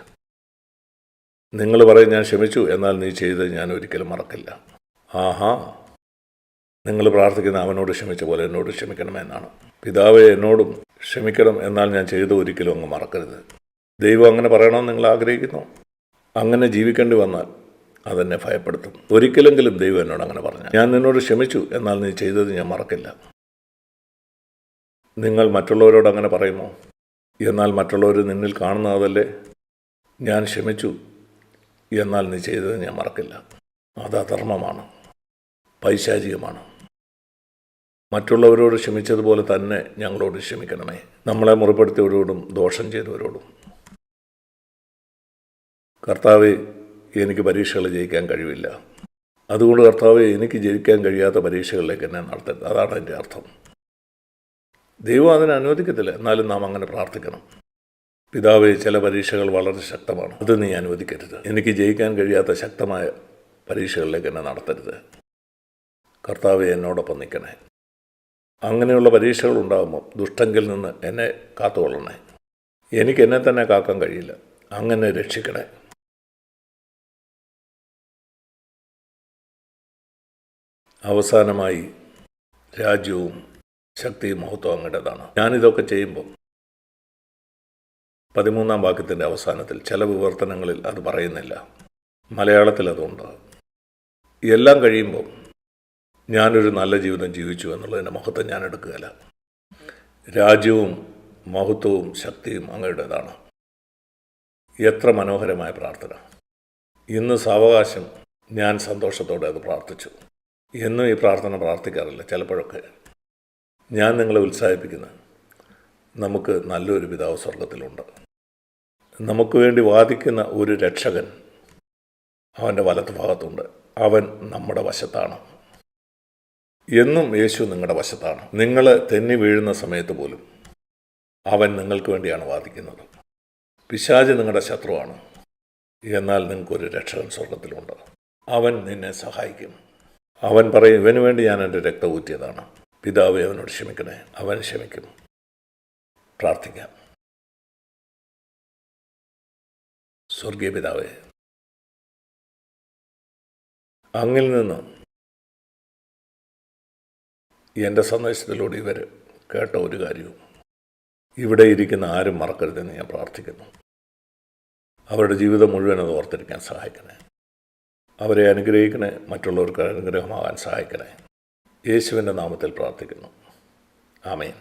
നിങ്ങൾ പറയും, ഞാൻ ക്ഷമിച്ചു, എന്നാൽ നീ ചെയ്തത് ഞാൻ ഒരിക്കലും മറക്കില്ല. ആഹാ, നിങ്ങൾ പ്രാർത്ഥിക്കുന്ന അവനോട് ക്ഷമിച്ച പോലെ എന്നോട് ക്ഷമിക്കണമെന്നാണ്. പിതാവെ, എന്നോടും ക്ഷമിക്കണം, എന്നാൽ ഞാൻ ചെയ്ത് ഒരിക്കലും അങ്ങ് മറക്കരുത്. ദൈവം അങ്ങനെ പറയണമെന്ന് നിങ്ങൾ ആഗ്രഹിക്കുന്നു. അങ്ങനെ ജീവിക്കേണ്ടി വന്നാൽ അതെന്നെ ഭയപ്പെടുത്തും. ഒരിക്കലെങ്കിലും ദൈവം എന്നോട് അങ്ങനെ പറഞ്ഞു, ഞാൻ നിന്നോട് ക്ഷമിച്ചു, എന്നാൽ നീ ചെയ്തത് ഞാൻ മറക്കില്ല. നിങ്ങൾ മറ്റുള്ളവരോട് അങ്ങനെ പറയുമോ? എന്നാൽ മറ്റുള്ളവർ നിന്നിൽ കാണുന്നതല്ലേ, ഞാൻ ക്ഷമിച്ചു, എന്നാൽ നീ ചെയ്തത് ഞാൻ മറക്കില്ല. അത് അധർമ്മമാണ്, പൈശാചികമാണ്. മറ്റുള്ളവരോട് ക്ഷമിച്ചതുപോലെ തന്നെ ഞങ്ങളോട് ക്ഷമിക്കണമേ. നമ്മളെ മുറിപ്പെടുത്തിയവരോടും ദോഷം ചെയ്തവരോടും. കർത്താവെ, എനിക്ക് പരീക്ഷകൾ ജയിക്കാൻ കഴിവില്ല. അതുകൊണ്ട് കർത്താവെ, എനിക്ക് ജയിക്കാൻ കഴിയാത്ത പരീക്ഷകളിലേക്ക് എന്നെ നടത്തരുത്. അതാണ് എൻ്റെ അർത്ഥം. ദൈവം അതിനെ അനുവദിക്കത്തില്ല, എന്നാലും നാം അങ്ങനെ പ്രാർത്ഥിക്കണം. പിതാവെ, ചില പരീക്ഷകൾ വളരെ ശക്തമാണ്, അത് നീ അനുവദിക്കരുത്. എനിക്ക് ജയിക്കാൻ കഴിയാത്ത ശക്തമായ പരീക്ഷകളിലേക്ക് എന്നെ നടത്തരുത്. കർത്താവെ, എന്നോടൊപ്പം നിൽക്കണേ. അങ്ങനെയുള്ള പരീക്ഷകൾ ഉണ്ടാകുമ്പോൾ ദുഷ്ടങ്കിൽ നിന്ന് എന്നെ കാത്തുകൊള്ളണേ. എനിക്ക് എന്നെ തന്നെ കാക്കാൻ കഴിയില്ല, അങ്ങനെ രക്ഷിക്കണേ. അവസാനമായി, രാജ്യവും ശക്തിയും മഹത്വം അങ്ങയുടേതാണ്. ഞാനിതൊക്കെ ചെയ്യുമ്പോൾ 13-ാം വാക്യത്തിൻ്റെ അവസാനത്തിൽ ചില വിവർത്തനങ്ങളിൽ അത് പറയുന്നില്ല, മലയാളത്തിൽ അതുണ്ട്. എല്ലാം കഴിയുമ്പോൾ ഞാനൊരു നല്ല ജീവിതം ജീവിച്ചു എന്നുള്ളതിൻ്റെ മഹത്വം ഞാൻ എടുക്കുകയില്ല. രാജ്യവും മഹത്വവും ശക്തിയും അങ്ങയുടേതാണ്. എത്ര മനോഹരമായ പ്രാർത്ഥന! ഇന്ന് സാവകാശം ഞാൻ സന്തോഷത്തോടെ അത് പ്രാർത്ഥിച്ചു. എന്നും ഈ പ്രാർത്ഥന പ്രാർത്ഥിക്കാറില്ല. ചിലപ്പോഴൊക്കെ ഞാൻ നിങ്ങളെ ഉത്സാഹിപ്പിക്കുന്നത്, നമുക്ക് നല്ലൊരു പിതാവ് സ്വർഗത്തിലുണ്ട്. നമുക്ക് വേണ്ടി വാദിക്കുന്ന ഒരു രക്ഷകൻ അവൻ്റെ വലത്ത് ഭാഗത്തുണ്ട്. അവൻ നമ്മുടെ വശത്താണ്. എന്നും യേശു നിങ്ങളുടെ വശത്താണ്. നിങ്ങൾ തെന്നി വീഴുന്ന സമയത്ത് പോലും അവൻ നിങ്ങൾക്ക് വേണ്ടിയാണ് വാദിക്കുന്നത്. പിശാച് നിങ്ങളുടെ ശത്രുവാണ്. എന്നാൽ നിങ്ങൾക്കൊരു രക്ഷകൻ സ്വർഗത്തിലുണ്ട്. അവൻ നിന്നെ സഹായിക്കും. അവൻ പറയും, ഇവന് വേണ്ടി ഞാൻ എൻ്റെ രക്തം ഊറ്റിയതാണ്. പിതാവേ, അവനോട് ക്ഷമിക്കണേ. അവൻ ക്ഷമിക്കും. പ്രാർത്ഥിക്കാം. സ്വർഗീയ പിതാവേ, അങ്ങിൽ നിന്ന് എൻ്റെ സന്ദേശത്തിലൂടെ ഇവർ കേട്ട ഒരു കാര്യവും ഇവിടെ ഇരിക്കുന്ന ആരും മറക്കരുതെന്ന് ഞാൻ പ്രാർത്ഥിക്കുന്നു. അവരുടെ ജീവിതം മുഴുവൻ അത് ഓർത്തിരിക്കാൻ സഹായിക്കണേ. അവരെ അനുഗ്രഹിക്കണേ. മറ്റുള്ളവർക്ക് അനുഗ്രഹമാകാൻ സഹായിക്കണേ. യേശുവിൻ്റെ നാമത്തിൽ പ്രാർത്ഥിക്കുന്നു. ആമേൻ.